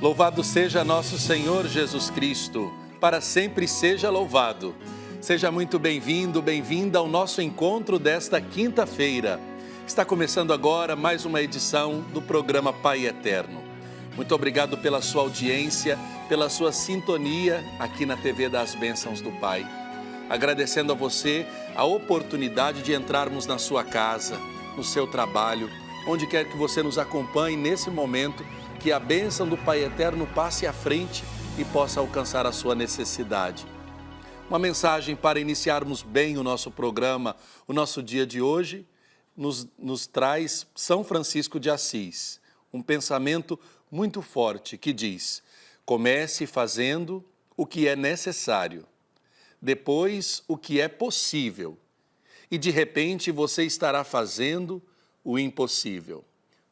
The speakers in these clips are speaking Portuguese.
Louvado seja nosso Senhor Jesus Cristo, para sempre seja louvado. Seja muito bem-vindo, bem-vinda ao nosso encontro desta quinta-feira. Está começando agora mais uma edição do programa Pai Eterno. Muito obrigado pela sua audiência, pela sua sintonia aqui na TV das Bênçãos do Pai. Agradecendo a você a oportunidade de entrarmos na sua casa, no seu trabalho, onde quer que você nos acompanhe nesse momento, que a bênção do Pai Eterno passe à frente e possa alcançar a sua necessidade. Uma mensagem para iniciarmos bem o nosso programa, o nosso dia de hoje, nos traz São Francisco de Assis, um pensamento muito forte que diz: comece fazendo o que é necessário, depois o que é possível, e de repente você estará fazendo o impossível.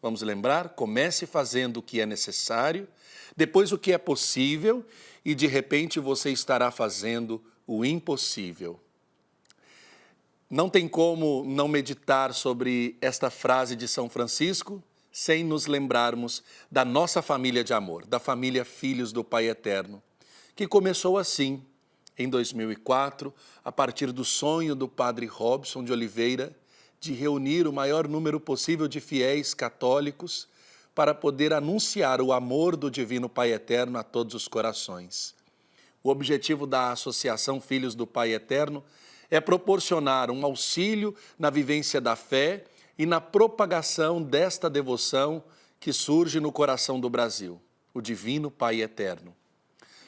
Vamos lembrar? Comece fazendo o que é necessário, depois o que é possível e de repente você estará fazendo o impossível. Não tem como não meditar sobre esta frase de São Francisco sem nos lembrarmos da nossa família de amor, da família Filhos do Pai Eterno, que começou assim, em 2004, a partir do sonho do padre Robson de Oliveira, de reunir o maior número possível de fiéis católicos para poder anunciar o amor do Divino Pai Eterno a todos os corações. O objetivo da Associação Filhos do Pai Eterno é proporcionar um auxílio na vivência da fé e na propagação desta devoção que surge no coração do Brasil, o Divino Pai Eterno.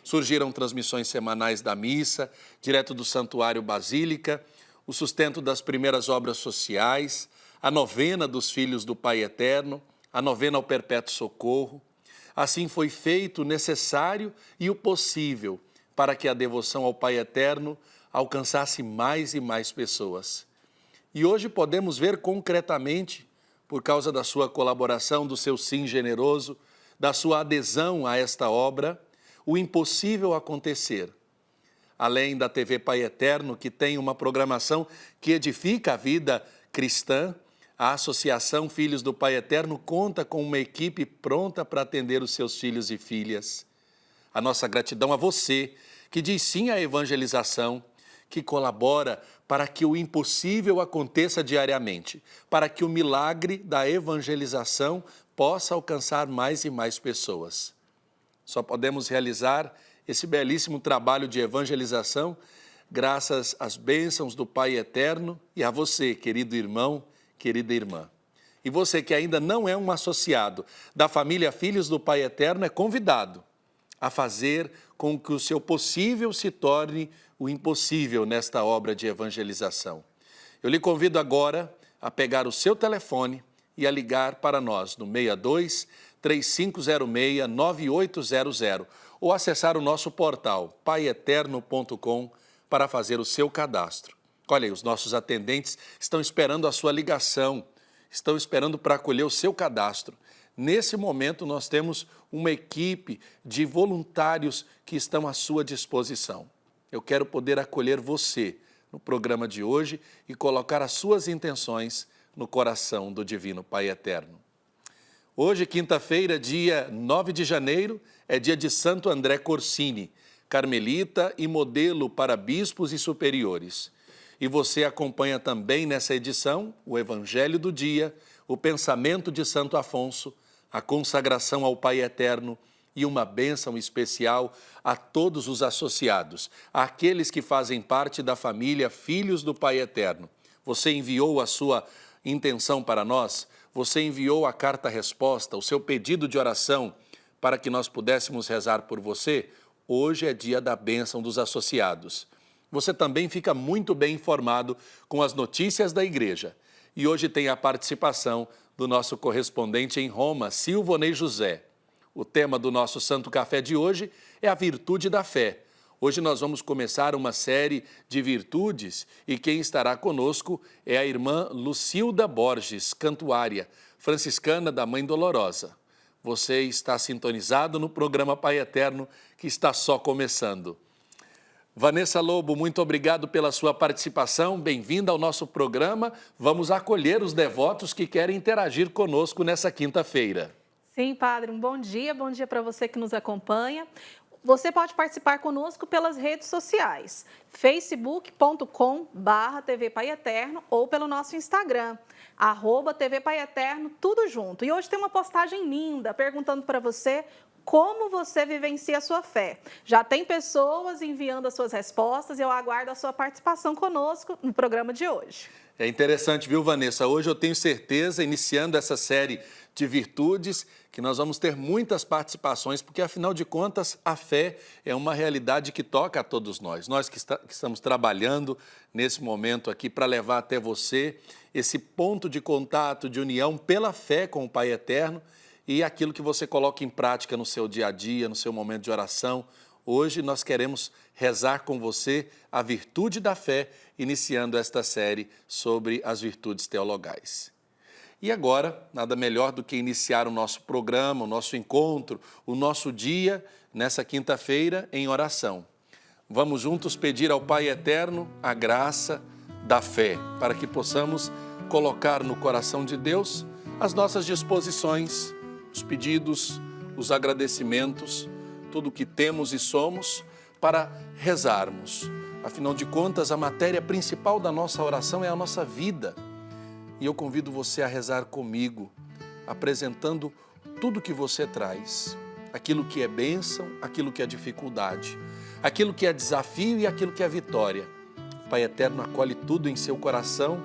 Surgiram transmissões semanais da missa, direto do Santuário Basílica, o sustento das primeiras obras sociais, a novena dos Filhos do Pai Eterno, a novena ao Perpétuo Socorro. Assim foi feito o necessário e o possível para que a devoção ao Pai Eterno alcançasse mais e mais pessoas. E hoje podemos ver concretamente, por causa da sua colaboração, do seu sim generoso, da sua adesão a esta obra, o impossível acontecer. Além da TV Pai Eterno, que tem uma programação que edifica a vida cristã, a Associação Filhos do Pai Eterno conta com uma equipe pronta para atender os seus filhos e filhas. A nossa gratidão a você, que diz sim à evangelização, que colabora para que o impossível aconteça diariamente, para que o milagre da evangelização possa alcançar mais e mais pessoas. Só podemos realizar esse belíssimo trabalho de evangelização graças às bênçãos do Pai Eterno e a você, querido irmão, querida irmã. E você que ainda não é um associado da família Filhos do Pai Eterno é convidado a fazer com que o seu possível se torne o impossível nesta obra de evangelização. Eu lhe convido agora a pegar o seu telefone e a ligar para nós no 62 3506 9800 ou acessar o nosso portal paieterno.com para fazer o seu cadastro. Olha aí, os nossos atendentes estão esperando a sua ligação, estão esperando para acolher o seu cadastro. Nesse momento, nós temos uma equipe de voluntários que estão à sua disposição. Eu quero poder acolher você no programa de hoje e colocar as suas intenções no coração do Divino Pai Eterno. Hoje, quinta-feira, dia 9 de janeiro, é dia de Santo André Corsini, carmelita e modelo para bispos e superiores. E você acompanha também nessa edição o Evangelho do dia, o pensamento de Santo Afonso, a consagração ao Pai Eterno e uma bênção especial a todos os associados, àqueles que fazem parte da família Filhos do Pai Eterno. Você enviou a sua intenção para nós? Você enviou a carta-resposta, o seu pedido de oração para que nós pudéssemos rezar por você? Hoje é dia da bênção dos associados. Você também fica muito bem informado com as notícias da igreja. E hoje tem a participação do nosso correspondente em Roma, Silvonei José. O tema do nosso Santo Café de hoje é a virtude da fé. Hoje nós vamos começar uma série de virtudes e quem estará conosco é a irmã Lucilda Borges, cantuária, franciscana da Mãe Dolorosa. Você está sintonizado no programa Pai Eterno, que está só começando. Vanessa Lobo, muito obrigado pela sua participação, bem-vinda ao nosso programa. Vamos acolher os devotos que querem interagir conosco nessa quinta-feira. Sim, padre, um bom dia para você que nos acompanha. Você pode participar conosco pelas redes sociais, facebook.com/TV Pai Eterno ou pelo nosso Instagram, @TV Pai Eterno, tudo junto. E hoje tem uma postagem linda perguntando para você como você vivencia a sua fé. Já tem pessoas enviando as suas respostas e eu aguardo a sua participação conosco no programa de hoje. É interessante, viu, Vanessa? Hoje eu tenho certeza, iniciando essa série de virtudes, que nós vamos ter muitas participações, porque afinal de contas a fé é uma realidade que toca a todos nós. Nós que estamos trabalhando nesse momento aqui para levar até você esse ponto de contato, de união pela fé com o Pai Eterno e aquilo que você coloca em prática no seu dia a dia, no seu momento de oração. Hoje nós queremos rezar com você a virtude da fé, iniciando esta série sobre as virtudes teologais. E agora, nada melhor do que iniciar o nosso programa, o nosso encontro, o nosso dia, nessa quinta-feira, em oração. Vamos juntos pedir ao Pai Eterno a graça da fé, para que possamos colocar no coração de Deus as nossas disposições, os pedidos, os agradecimentos, tudo o que temos e somos, para rezarmos. Afinal de contas, a matéria principal da nossa oração é a nossa vida. E eu convido você a rezar comigo, apresentando tudo que você traz. Aquilo que é bênção, aquilo que é dificuldade, aquilo que é desafio e aquilo que é vitória. O Pai Eterno acolhe tudo em seu coração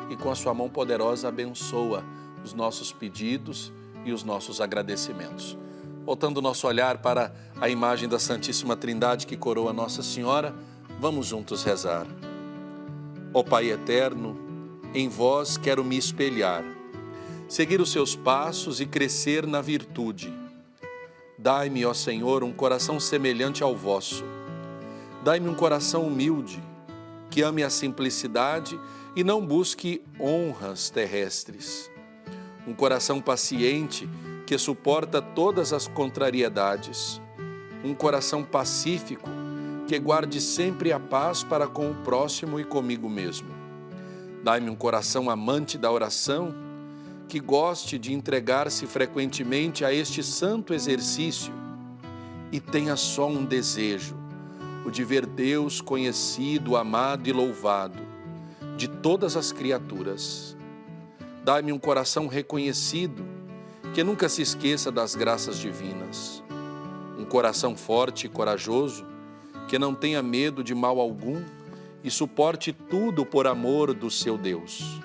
e com a sua mão poderosa abençoa os nossos pedidos e os nossos agradecimentos. Voltando o nosso olhar para a imagem da Santíssima Trindade que coroa Nossa Senhora, vamos juntos rezar. Ó Pai Eterno, em vós quero me espelhar, seguir os seus passos e crescer na virtude. Dai-me, ó Senhor, um coração semelhante ao vosso. Dai-me um coração humilde, que ame a simplicidade e não busque honras terrestres. Um coração paciente, que suporta todas as contrariedades. Um coração pacífico, que guarde sempre a paz para com o próximo e comigo mesmo. Dai-me um coração amante da oração, que goste de entregar-se frequentemente a este santo exercício e tenha só um desejo, o de ver Deus conhecido, amado e louvado de todas as criaturas. Dai-me um coração reconhecido, que nunca se esqueça das graças divinas. Um coração forte e corajoso, que não tenha medo de mal algum e suporte tudo por amor do seu Deus.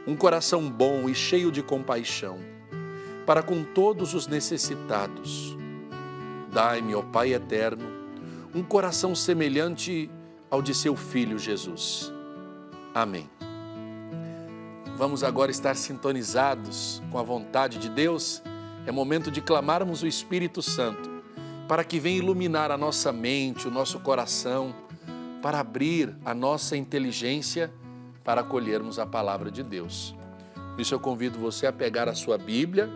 Um coração bom e cheio de compaixão, para com todos os necessitados. Dai-me, ó Pai Eterno, um coração semelhante ao de seu Filho Jesus. Amém. Vamos agora estar sintonizados com a vontade de Deus. É momento de clamarmos o Espírito Santo para que venha iluminar a nossa mente, o nosso coração, para abrir a nossa inteligência para acolhermos a palavra de Deus. Por isso eu convido você a pegar a sua Bíblia,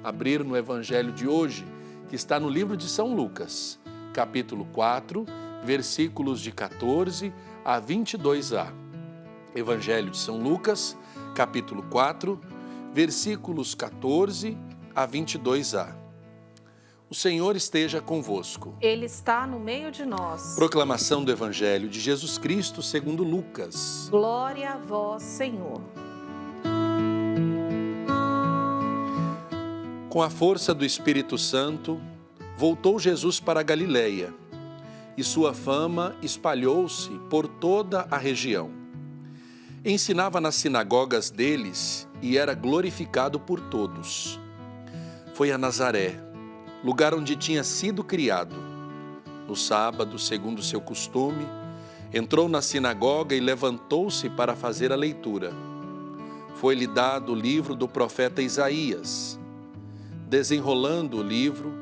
abrir no Evangelho de hoje, que está no livro de São Lucas, capítulo 4, versículos de 14 a 22a. Evangelho de São Lucas, capítulo 4, versículos 14 a 22a. O Senhor esteja convosco. Ele está no meio de nós. Proclamação do Evangelho de Jesus Cristo segundo Lucas. Glória a vós, Senhor. Com a força do Espírito Santo, voltou Jesus para a Galileia, e sua fama espalhou-se por toda a região. Ensinava nas sinagogas deles e era glorificado por todos. Foi a Nazaré, lugar onde tinha sido criado. No sábado, segundo seu costume, entrou na sinagoga e levantou-se para fazer a leitura. Foi-lhe dado o livro do profeta Isaías. Desenrolando o livro,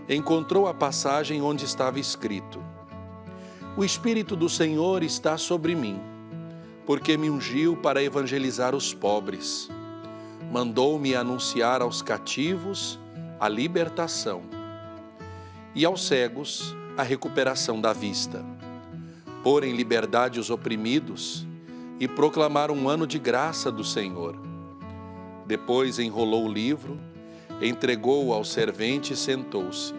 encontrou a passagem onde estava escrito: O Espírito do Senhor está sobre mim, porque me ungiu para evangelizar os pobres. Mandou-me anunciar aos cativos a libertação e aos cegos a recuperação da vista, pôr em liberdade os oprimidos e proclamar um ano de graça do Senhor. Depois enrolou o livro, Entregou-o ao servente e sentou-se.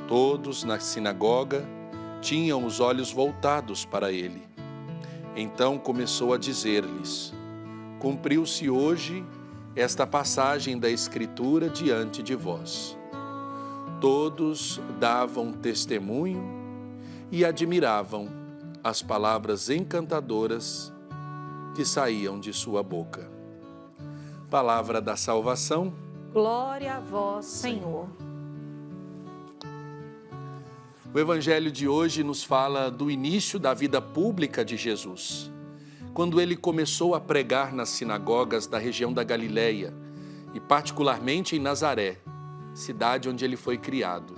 Todos na sinagoga tinham os olhos voltados para ele. Então começou a dizer-lhes: cumpriu-se hoje esta passagem da Escritura diante de vós. Todos davam testemunho e admiravam as palavras encantadoras que saíam de sua boca. Palavra da salvação. Glória a vós, Senhor. O Evangelho de hoje nos fala do início da vida pública de Jesus, quando ele começou a pregar nas sinagogas da região da Galileia e particularmente em Nazaré, cidade onde ele foi criado.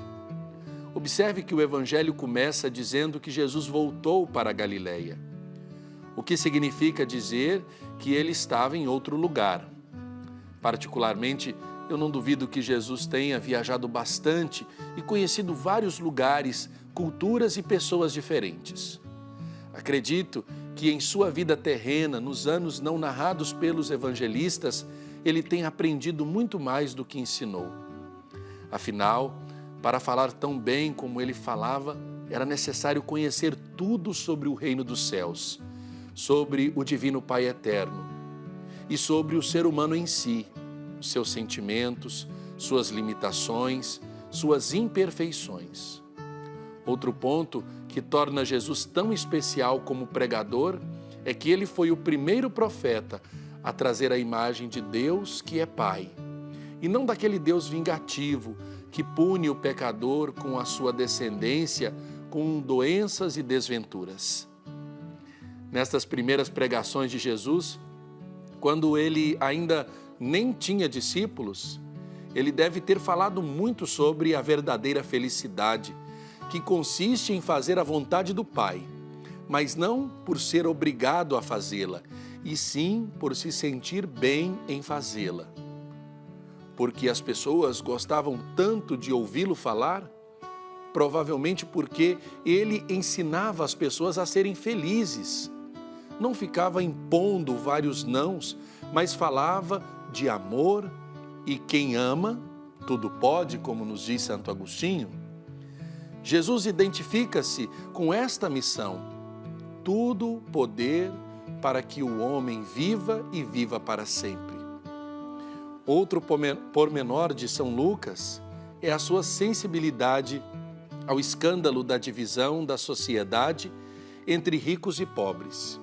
Observe que o Evangelho começa dizendo que Jesus voltou para a Galileia, o que significa dizer que ele estava em outro lugar. Particularmente, eu não duvido que Jesus tenha viajado bastante e conhecido vários lugares, culturas e pessoas diferentes. Acredito que em sua vida terrena, nos anos não narrados pelos evangelistas, ele tenha aprendido muito mais do que ensinou. Afinal, para falar tão bem como ele falava, era necessário conhecer tudo sobre o reino dos céus, sobre o Divino Pai Eterno e sobre o ser humano em si, os seus sentimentos, suas limitações, suas imperfeições. Outro ponto que torna Jesus tão especial como pregador é que ele foi o primeiro profeta a trazer a imagem de Deus que é Pai, e não daquele Deus vingativo que pune o pecador com a sua descendência com doenças e desventuras. Nestas primeiras pregações de Jesus, quando ele ainda nem tinha discípulos, ele deve ter falado muito sobre a verdadeira felicidade, que consiste em fazer a vontade do Pai, mas não por ser obrigado a fazê-la, e sim por se sentir bem em fazê-la. Porque as pessoas gostavam tanto de ouvi-lo falar? Provavelmente porque ele ensinava as pessoas a serem felizes. Não ficava impondo vários nãos, mas falava de amor, e quem ama, tudo pode, como nos diz Santo Agostinho. Jesus identifica-se com esta missão: tudo poder para que o homem viva e viva para sempre. Outro pormenor de São Lucas é a sua sensibilidade ao escândalo da divisão da sociedade entre ricos e pobres.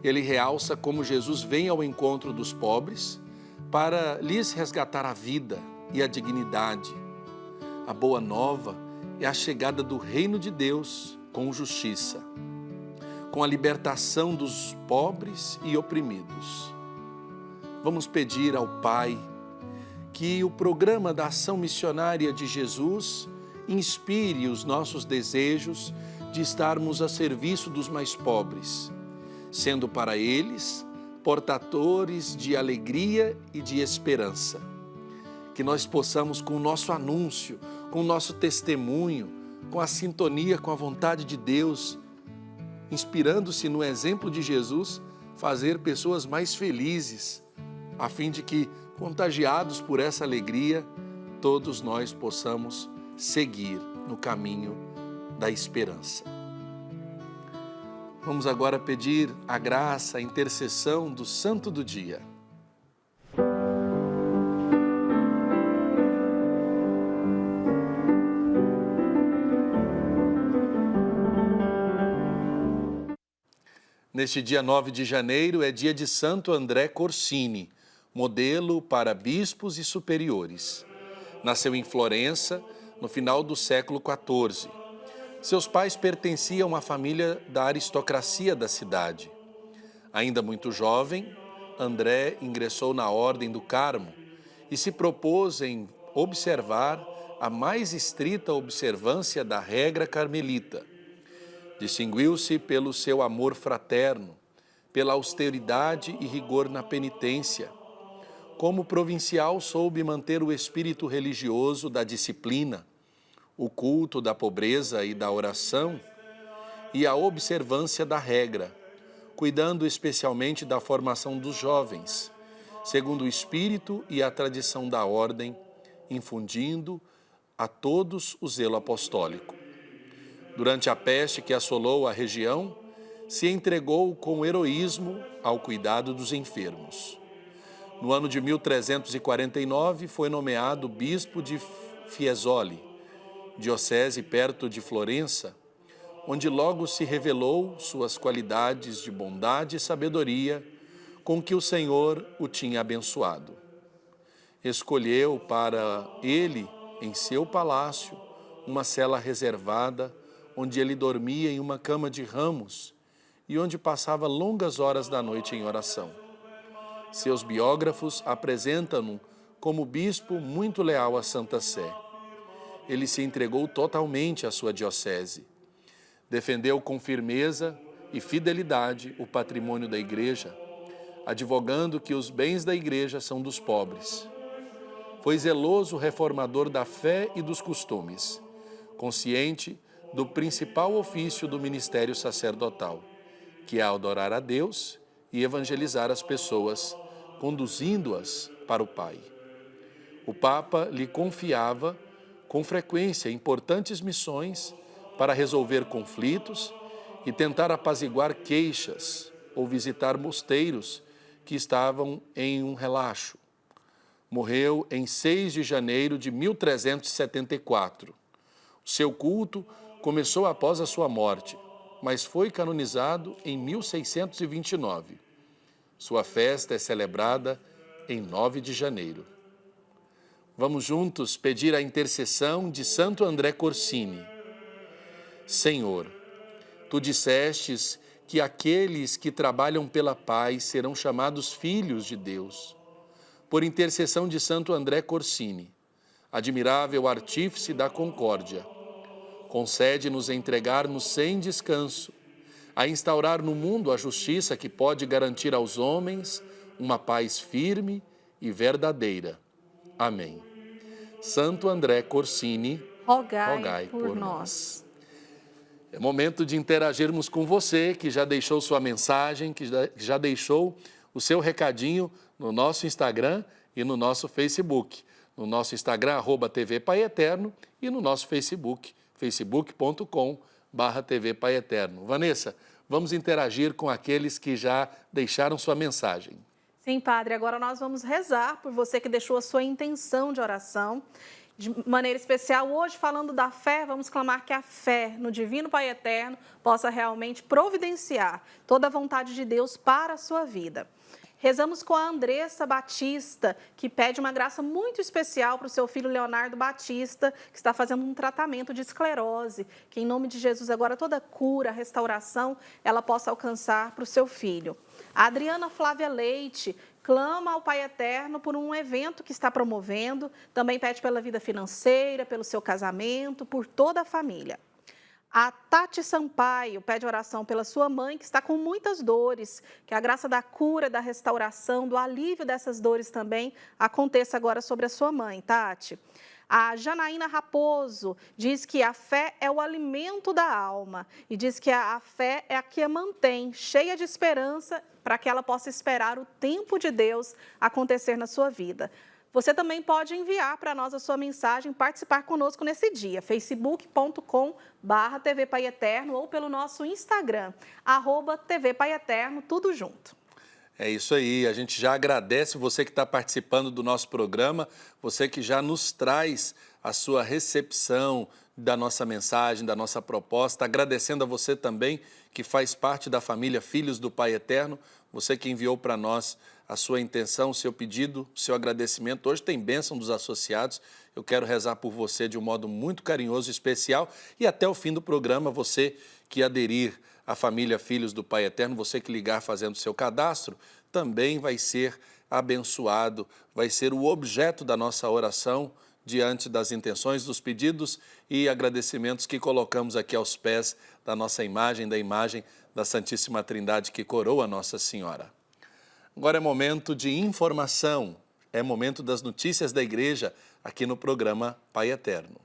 Ele realça como Jesus vem ao encontro dos pobres para lhes resgatar a vida e a dignidade. A boa nova é a chegada do reino de Deus com justiça, com a libertação dos pobres e oprimidos. Vamos pedir ao Pai que o programa da ação missionária de Jesus inspire os nossos desejos de estarmos a serviço dos mais pobres, sendo para eles portadores de alegria e de esperança. Que nós possamos, com o nosso anúncio, com o nosso testemunho, com a sintonia com a vontade de Deus, inspirando-se no exemplo de Jesus, fazer pessoas mais felizes, a fim de que, contagiados por essa alegria, todos nós possamos seguir no caminho da esperança. Vamos agora pedir a graça, a intercessão do Santo do Dia. Neste dia 9 de janeiro é dia de Santo André Corsini, modelo para bispos e superiores. Nasceu em Florença no final do século XIV. Seus pais pertenciam à família da aristocracia da cidade. Ainda muito jovem, André ingressou na Ordem do Carmo e se propôs em observar a mais estrita observância da regra carmelita. Distinguiu-se pelo seu amor fraterno, pela austeridade e rigor na penitência. Como provincial, soube manter o espírito religioso da disciplina, o culto da pobreza e da oração e a observância da regra, cuidando especialmente da formação dos jovens, segundo o Espírito e a tradição da ordem, infundindo a todos o zelo apostólico. Durante a peste que assolou a região, se entregou com heroísmo ao cuidado dos enfermos. No ano de 1349, foi nomeado bispo de Fiesole, diocese perto de Florença, onde logo se revelou suas qualidades de bondade e sabedoria com que o Senhor o tinha abençoado. Escolheu para ele, em seu palácio, uma cela reservada, onde ele dormia em uma cama de ramos e onde passava longas horas da noite em oração. Seus biógrafos apresentam-no como bispo muito leal à Santa Sé. Ele se entregou totalmente à sua diocese. Defendeu com firmeza e fidelidade o patrimônio da Igreja, advogando que os bens da Igreja são dos pobres. Foi zeloso reformador da fé e dos costumes, consciente do principal ofício do ministério sacerdotal, que é adorar a Deus e evangelizar as pessoas, conduzindo-as para o Pai. O Papa lhe confiava com frequência importantes missões para resolver conflitos e tentar apaziguar queixas ou visitar mosteiros que estavam em um relaxo. Morreu em 6 de janeiro de 1374. O seu culto começou após a sua morte, mas foi canonizado em 1629. Sua festa é celebrada em 9 de janeiro. Vamos juntos pedir a intercessão de Santo André Corsini. Senhor, Tu dissestes que aqueles que trabalham pela paz serão chamados filhos de Deus. Por intercessão de Santo André Corsini, admirável artífice da concórdia, concede-nos entregar-nos sem descanso, a instaurar no mundo a justiça que pode garantir aos homens uma paz firme e verdadeira. Amém. Santo André Corsini, rogai por nós. É momento de interagirmos com você, que já deixou sua mensagem, que já deixou o seu recadinho no nosso Instagram e no nosso Facebook. No nosso Instagram, @TV Pai Eterno, e no nosso Facebook, facebook.com/TV Pai Eterno. Vanessa, vamos interagir com aqueles que já deixaram sua mensagem. Sim, Padre, agora nós vamos rezar por você que deixou a sua intenção de oração. De maneira especial, hoje, falando da fé, vamos clamar que a fé no Divino Pai Eterno possa realmente providenciar toda a vontade de Deus para a sua vida. Rezamos com a Andressa Batista, que pede uma graça muito especial para o seu filho Leonardo Batista, que está fazendo um tratamento de esclerose, que em nome de Jesus agora toda cura, restauração, ela possa alcançar para o seu filho. A Adriana Flávia Leite clama ao Pai Eterno por um evento que está promovendo, também pede pela vida financeira, pelo seu casamento, por toda a família. A Tati Sampaio pede oração pela sua mãe, que está com muitas dores, que a graça da cura, da restauração, do alívio dessas dores também aconteça agora sobre a sua mãe, Tati. A Janaína Raposo diz que a fé é o alimento da alma e diz que a fé é a que a mantém cheia de esperança para que ela possa esperar o tempo de Deus acontecer na sua vida. Você também pode enviar para nós a sua mensagem, participar conosco nesse dia, facebook.com/TV Pai Eterno ou pelo nosso Instagram, @TV Pai Eterno, tudo junto. É isso aí, a gente já agradece você que está participando do nosso programa, você que já nos traz a sua recepção da nossa mensagem, da nossa proposta, agradecendo a você também que faz parte da família Filhos do Pai Eterno, você que enviou para nós a sua intenção, o seu pedido, o seu agradecimento. Hoje tem bênção dos associados, eu quero rezar por você de um modo muito carinhoso e especial e até o fim do programa, você que aderir à família Filhos do Pai Eterno, você que ligar fazendo o seu cadastro, também vai ser abençoado, vai ser o objeto da nossa oração diante das intenções, dos pedidos e agradecimentos que colocamos aqui aos pés da nossa imagem, da imagem da Santíssima Trindade que coroa Nossa Senhora. Agora é momento de informação, é momento das notícias da Igreja aqui no programa Pai Eterno.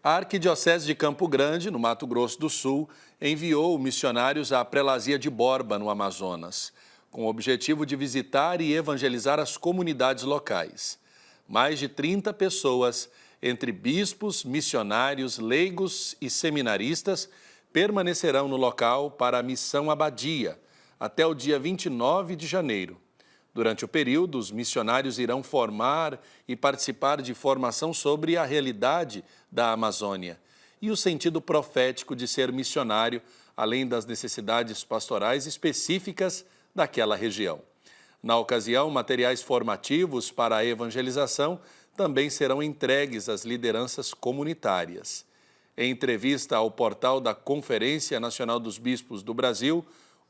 A Arquidiocese de Campo Grande, no Mato Grosso do Sul, enviou missionários à Prelazia de Borba, no Amazonas, com o objetivo de visitar e evangelizar as comunidades locais. Mais de 30 pessoas, entre bispos, missionários, leigos e seminaristas, permanecerão no local para a missão Abadia, até o dia 29 de janeiro. Durante o período, os missionários irão formar e participar de formação sobre a realidade da Amazônia e o sentido profético de ser missionário, além das necessidades pastorais específicas daquela região. Na ocasião, materiais formativos para a evangelização também serão entregues às lideranças comunitárias. Em entrevista ao portal da Conferência Nacional dos Bispos do Brasil,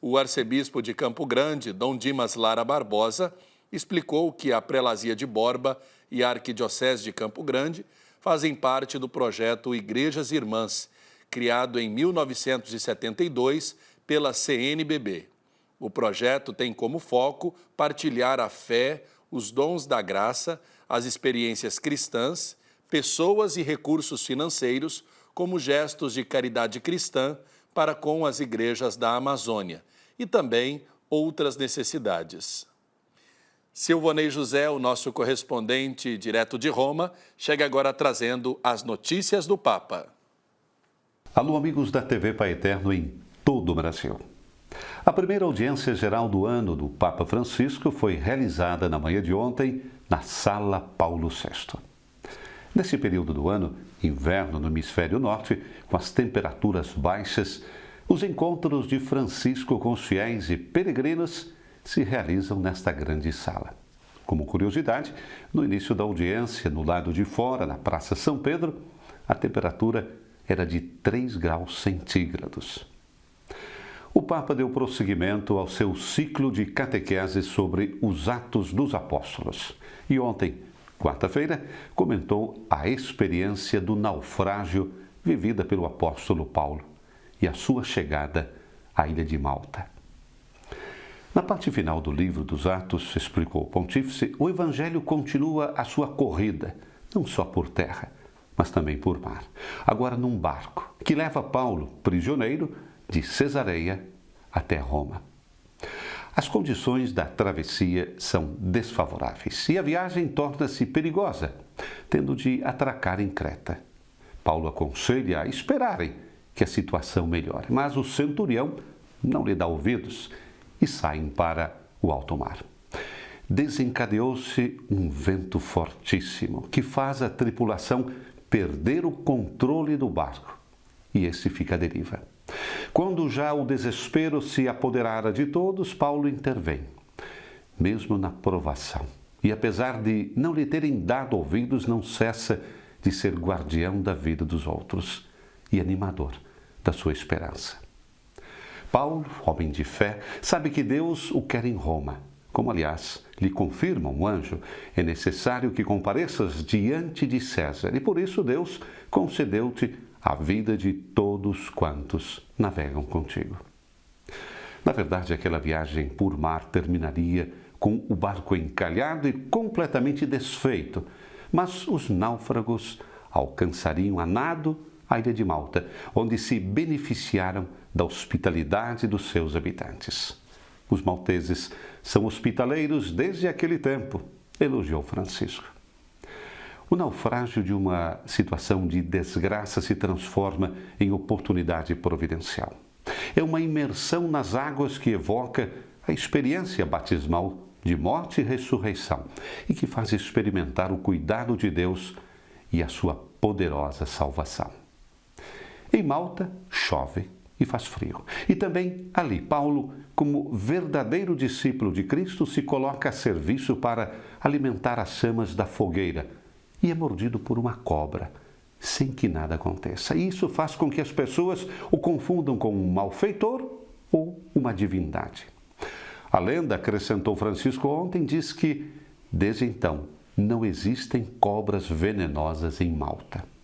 o arcebispo de Campo Grande, Dom Dimas Lara Barbosa, explicou que a Prelazia de Borba e a Arquidiocese de Campo Grande fazem parte do projeto Igrejas Irmãs, criado em 1972 pela CNBB. O projeto tem como foco partilhar a fé, os dons da graça, as experiências cristãs, pessoas e recursos financeiros como gestos de caridade cristã para com as igrejas da Amazônia e também outras necessidades. Silvonei José, o nosso correspondente direto de Roma, chega agora trazendo as notícias do Papa. Alô, amigos da TV Pai Eterno em todo o Brasil. A primeira audiência geral do ano do Papa Francisco foi realizada na manhã de ontem na Sala Paulo VI. Nesse período do ano, inverno no hemisfério norte, com as temperaturas baixas, os encontros de Francisco com os fiéis e peregrinos se realizam nesta grande sala. Como curiosidade, no início da audiência, no lado de fora, na Praça São Pedro, a temperatura era de 3 graus centígrados. O Papa deu prosseguimento ao seu ciclo de catequese sobre os Atos dos Apóstolos e ontem, quarta-feira, comentou a experiência do naufrágio vivida pelo apóstolo Paulo e a sua chegada à ilha de Malta. Na parte final do livro dos Atos, explicou o pontífice, o Evangelho continua a sua corrida, não só por terra, mas também por mar. Agora num barco, que leva Paulo, prisioneiro, de Cesareia até Roma. As condições da travessia são desfavoráveis e a viagem torna-se perigosa, tendo de atracar em Creta. Paulo aconselha a esperarem que a situação melhore, mas o centurião não lhe dá ouvidos e saem para o alto mar. Desencadeou-se um vento fortíssimo que faz a tripulação perder o controle do barco e esse fica à deriva. Quando já o desespero se apoderara de todos, Paulo intervém, mesmo na provação. E apesar de não lhe terem dado ouvidos, não cessa de ser guardião da vida dos outros e animador da sua esperança. Paulo, homem de fé, sabe que Deus o quer em Roma. Como, aliás, lhe confirma um anjo, é necessário que compareças diante de César. E por isso Deus concedeu-te a vida de todos quantos navegam contigo. Na verdade, aquela viagem por mar terminaria com o barco encalhado e completamente desfeito, mas os náufragos alcançariam a nado a ilha de Malta, onde se beneficiaram da hospitalidade dos seus habitantes. Os malteses são hospitaleiros desde aquele tempo, elogiou Francisco. O naufrágio de uma situação de desgraça se transforma em oportunidade providencial. É uma imersão nas águas que evoca a experiência batismal de morte e ressurreição e que faz experimentar o cuidado de Deus e a sua poderosa salvação. Em Malta, chove e faz frio. E também ali, Paulo, como verdadeiro discípulo de Cristo, se coloca a serviço para alimentar as chamas da fogueira e é mordido por uma cobra, sem que nada aconteça. E isso faz com que as pessoas o confundam com um malfeitor ou uma divindade. A lenda, acrescentou Francisco ontem, diz que, desde então, não existem cobras venenosas em Malta.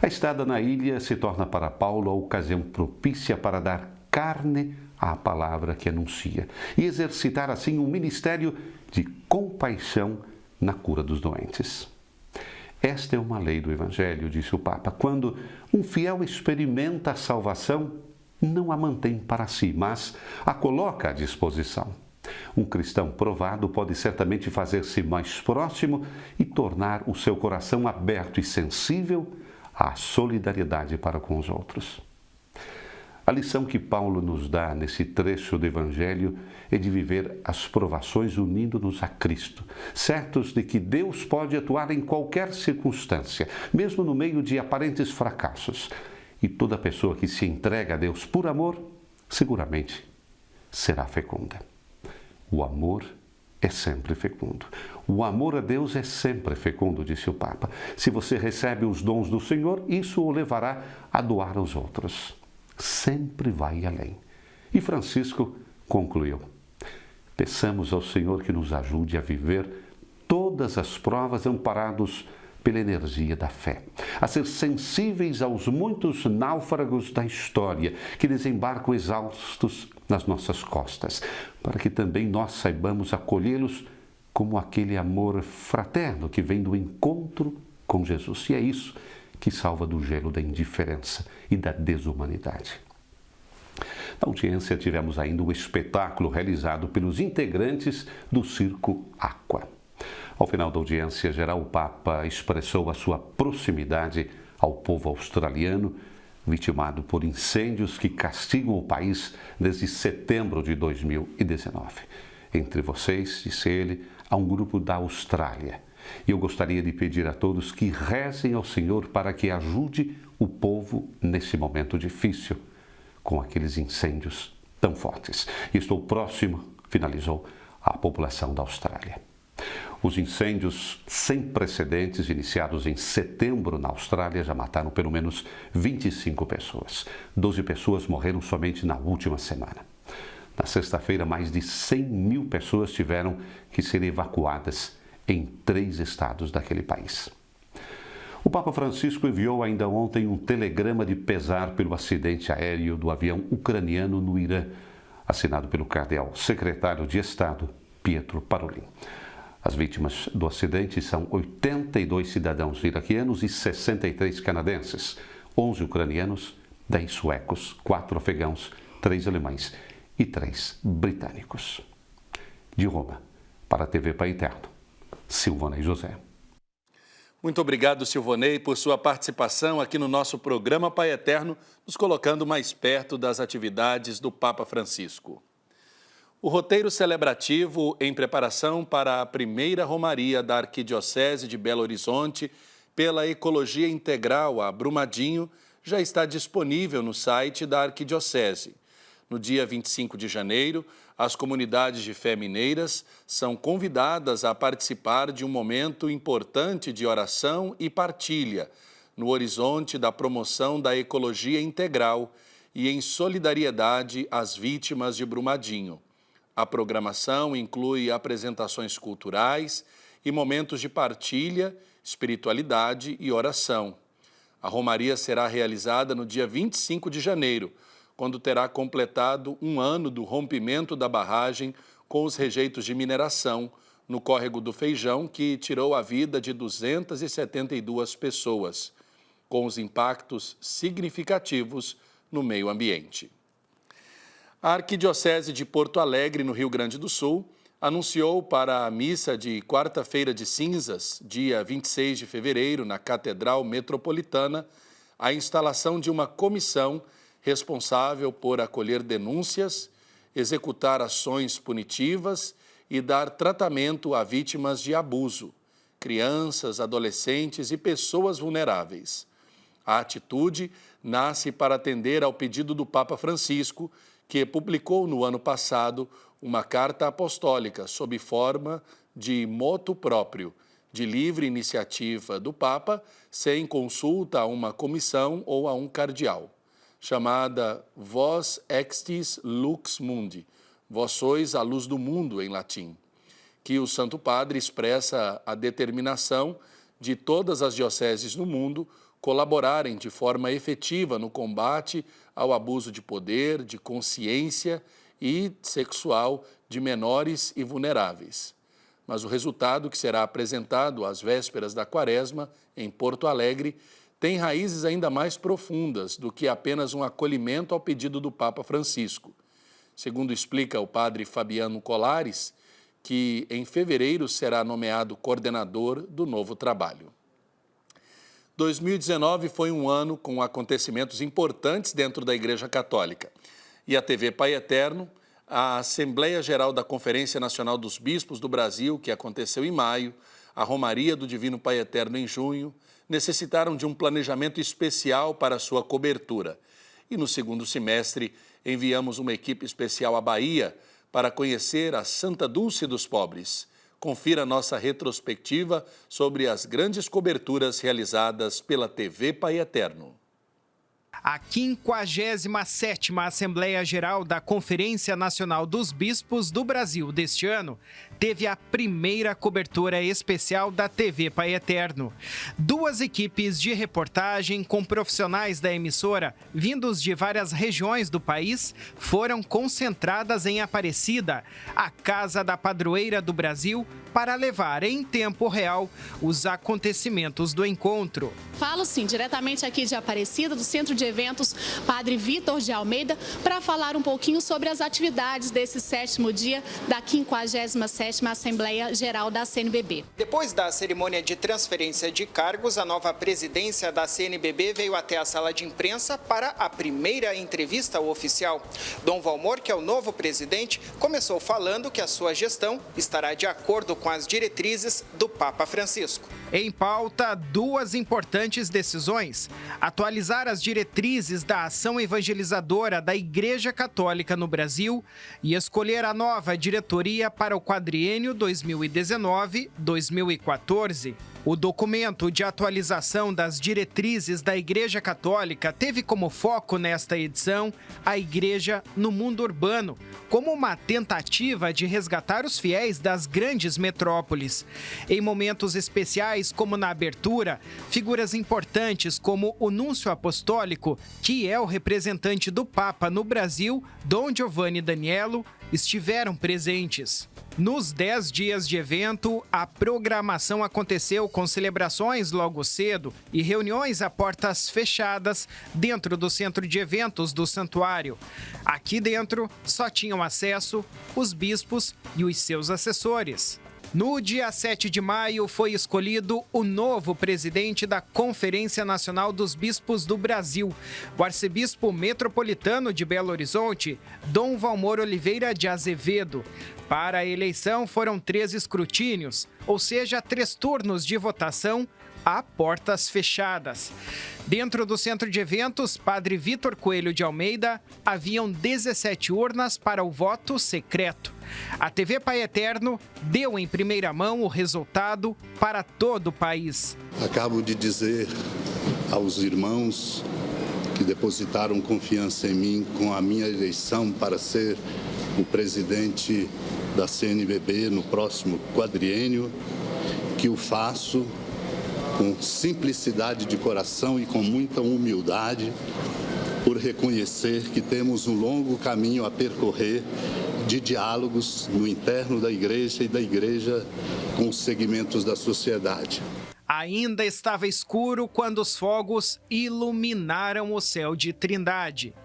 A estada na ilha se torna para Paulo a ocasião propícia para dar carne à palavra que anuncia e exercitar assim um ministério de compaixão na cura dos doentes. Esta é uma lei do Evangelho, disse o Papa. Quando um fiel experimenta a salvação, não a mantém para si, mas a coloca à disposição. Um cristão provado pode certamente fazer-se mais próximo e tornar o seu coração aberto e sensível à solidariedade para com os outros. A lição que Paulo nos dá nesse trecho do Evangelho é de viver as provações unindo-nos a Cristo, certos de que Deus pode atuar em qualquer circunstância, mesmo no meio de aparentes fracassos. E toda pessoa que se entrega a Deus por amor, seguramente será fecunda. O amor é sempre fecundo. O amor a Deus é sempre fecundo, disse o Papa. Se você recebe os dons do Senhor, isso o levará a doar aos outros. Sempre vai além. E Francisco concluiu: peçamos ao Senhor que nos ajude a viver todas as provas amparados pela energia da fé, a ser sensíveis aos muitos náufragos da história que desembarcam exaustos nas nossas costas, para que também nós saibamos acolhê-los como aquele amor fraterno que vem do encontro com Jesus. E é isso que salva do gelo da indiferença e da desumanidade. Na audiência tivemos ainda um espetáculo realizado pelos integrantes do Circo Aqua. Ao final da audiência geral, o Papa expressou a sua proximidade ao povo australiano, vitimado por incêndios que castigam o país desde setembro de 2019. Entre vocês, disse ele, há um grupo da Austrália. E eu gostaria de pedir a todos que rezem ao Senhor para que ajude o povo nesse momento difícil, com aqueles incêndios tão fortes. E estou próximo, finalizou, à população da Austrália. Os incêndios sem precedentes iniciados em setembro na Austrália já mataram pelo menos 25 pessoas. 12 pessoas morreram somente na última semana. Na sexta-feira, mais de 100 mil pessoas tiveram que ser evacuadas em 3 estados daquele país. O Papa Francisco enviou ainda ontem um telegrama de pesar pelo acidente aéreo do avião ucraniano no Irã, assinado pelo cardeal secretário de Estado, Pietro Parolin. As vítimas do acidente são 82 cidadãos iraquianos e 63 canadenses, 11 ucranianos, 10 suecos, 4 afegãos, 3 alemães e 3 britânicos. De Roma, para a TV Pai Eterno, Silvonei José. Muito obrigado, Silvonei, por sua participação aqui no nosso programa Pai Eterno, nos colocando mais perto das atividades do Papa Francisco. O roteiro celebrativo em preparação para a primeira romaria da Arquidiocese de Belo Horizonte pela Ecologia Integral a Brumadinho já está disponível no site da Arquidiocese. No dia 25 de janeiro, as comunidades de fé mineiras são convidadas a participar de um momento importante de oração e partilha, no horizonte da promoção da ecologia integral e em solidariedade às vítimas de Brumadinho. A programação inclui apresentações culturais e momentos de partilha, espiritualidade e oração. A romaria será realizada no dia 25 de janeiro, quando terá completado um ano do rompimento da barragem com os rejeitos de mineração no córrego do Feijão, que tirou a vida de 272 pessoas, com os impactos significativos no meio ambiente. A Arquidiocese de Porto Alegre, no Rio Grande do Sul, anunciou para a missa de quarta-feira de cinzas, dia 26 de fevereiro, na Catedral Metropolitana, a instalação de uma comissão responsável por acolher denúncias, executar ações punitivas e dar tratamento a vítimas de abuso, crianças, adolescentes e pessoas vulneráveis. A atitude nasce para atender ao pedido do Papa Francisco, que publicou no ano passado uma carta apostólica sob forma de motu próprio, de livre iniciativa do Papa, sem consulta a uma comissão ou a um cardeal, chamada Vos Extis Lux Mundi, Vós sois a luz do mundo, em latim, que o Santo Padre expressa a determinação de todas as dioceses no mundo colaborarem de forma efetiva no combate ao abuso de poder, de consciência e sexual de menores e vulneráveis. mas o resultado, que será apresentado às vésperas da Quaresma, em Porto Alegre, tem raízes ainda mais profundas do que apenas um acolhimento ao pedido do Papa Francisco. Segundo explica o padre Fabiano Colares, que em fevereiro será nomeado coordenador do novo trabalho. 2019 foi um ano com acontecimentos importantes dentro da Igreja Católica. E a TV Pai Eterno, a Assembleia Geral da Conferência Nacional dos Bispos do Brasil, que aconteceu em maio, a Romaria do Divino Pai Eterno em junho, necessitaram de um planejamento especial para sua cobertura. E no segundo semestre, enviamos uma equipe especial à Bahia para conhecer a Santa Dulce dos Pobres. Confira nossa retrospectiva sobre as grandes coberturas realizadas pela TV Pai Eterno. A 57ª Assembleia Geral da Conferência Nacional dos Bispos do Brasil deste ano teve a primeira cobertura especial da TV Pai Eterno. 2 equipes de reportagem com profissionais da emissora, vindos de várias regiões do país, foram concentradas em Aparecida, a casa da padroeira do Brasil, para levar em tempo real os acontecimentos do encontro. Falo sim, diretamente aqui de Aparecida, do Centro de Eventos Padre Vitor de Almeida, para falar um pouquinho sobre as atividades desse 7º dia da 57ª Assembleia Geral da CNBB. Depois da cerimônia de transferência de cargos, a nova presidência da CNBB veio até a sala de imprensa para a primeira entrevista oficial. Dom Valmor, que é o novo presidente, começou falando que a sua gestão estará de acordo com as diretrizes do Papa Francisco. Em pauta, 2 importantes decisões: atualizar as diretrizes da ação evangelizadora da Igreja Católica no Brasil e escolher a nova diretoria para o quadriênio 2019-2014. O documento de atualização das diretrizes da Igreja Católica teve como foco nesta edição a Igreja no mundo urbano, como uma tentativa de resgatar os fiéis das grandes metrópoles. Em momentos especiais, como na abertura, figuras importantes como o Núncio Apostólico, que é o representante do Papa no Brasil, Dom Giovanni Daniello, estiveram presentes. Nos 10 dias de evento, a programação aconteceu com celebrações logo cedo e reuniões a portas fechadas dentro do centro de eventos do santuário. Aqui dentro só tinham acesso os bispos e os seus assessores. No dia 7 de maio, foi escolhido o novo presidente da Conferência Nacional dos Bispos do Brasil, o arcebispo metropolitano de Belo Horizonte, Dom Valmor Oliveira de Azevedo. Para a eleição foram 3 escrutínios, ou seja, 3 turnos de votação a portas fechadas. Dentro do centro de eventos, Padre Vitor Coelho de Almeida, haviam 17 urnas para o voto secreto. A TV Pai Eterno deu em primeira mão o resultado para todo o país. Acabo de dizer aos irmãos que depositaram confiança em mim com a minha eleição para ser o presidente da CNBB no próximo quadriênio, que o faço com simplicidade de coração e com muita humildade, por reconhecer que temos um longo caminho a percorrer de diálogos no interno da igreja e da igreja com os segmentos da sociedade. Ainda estava escuro quando os fogos iluminaram o céu de Trindade.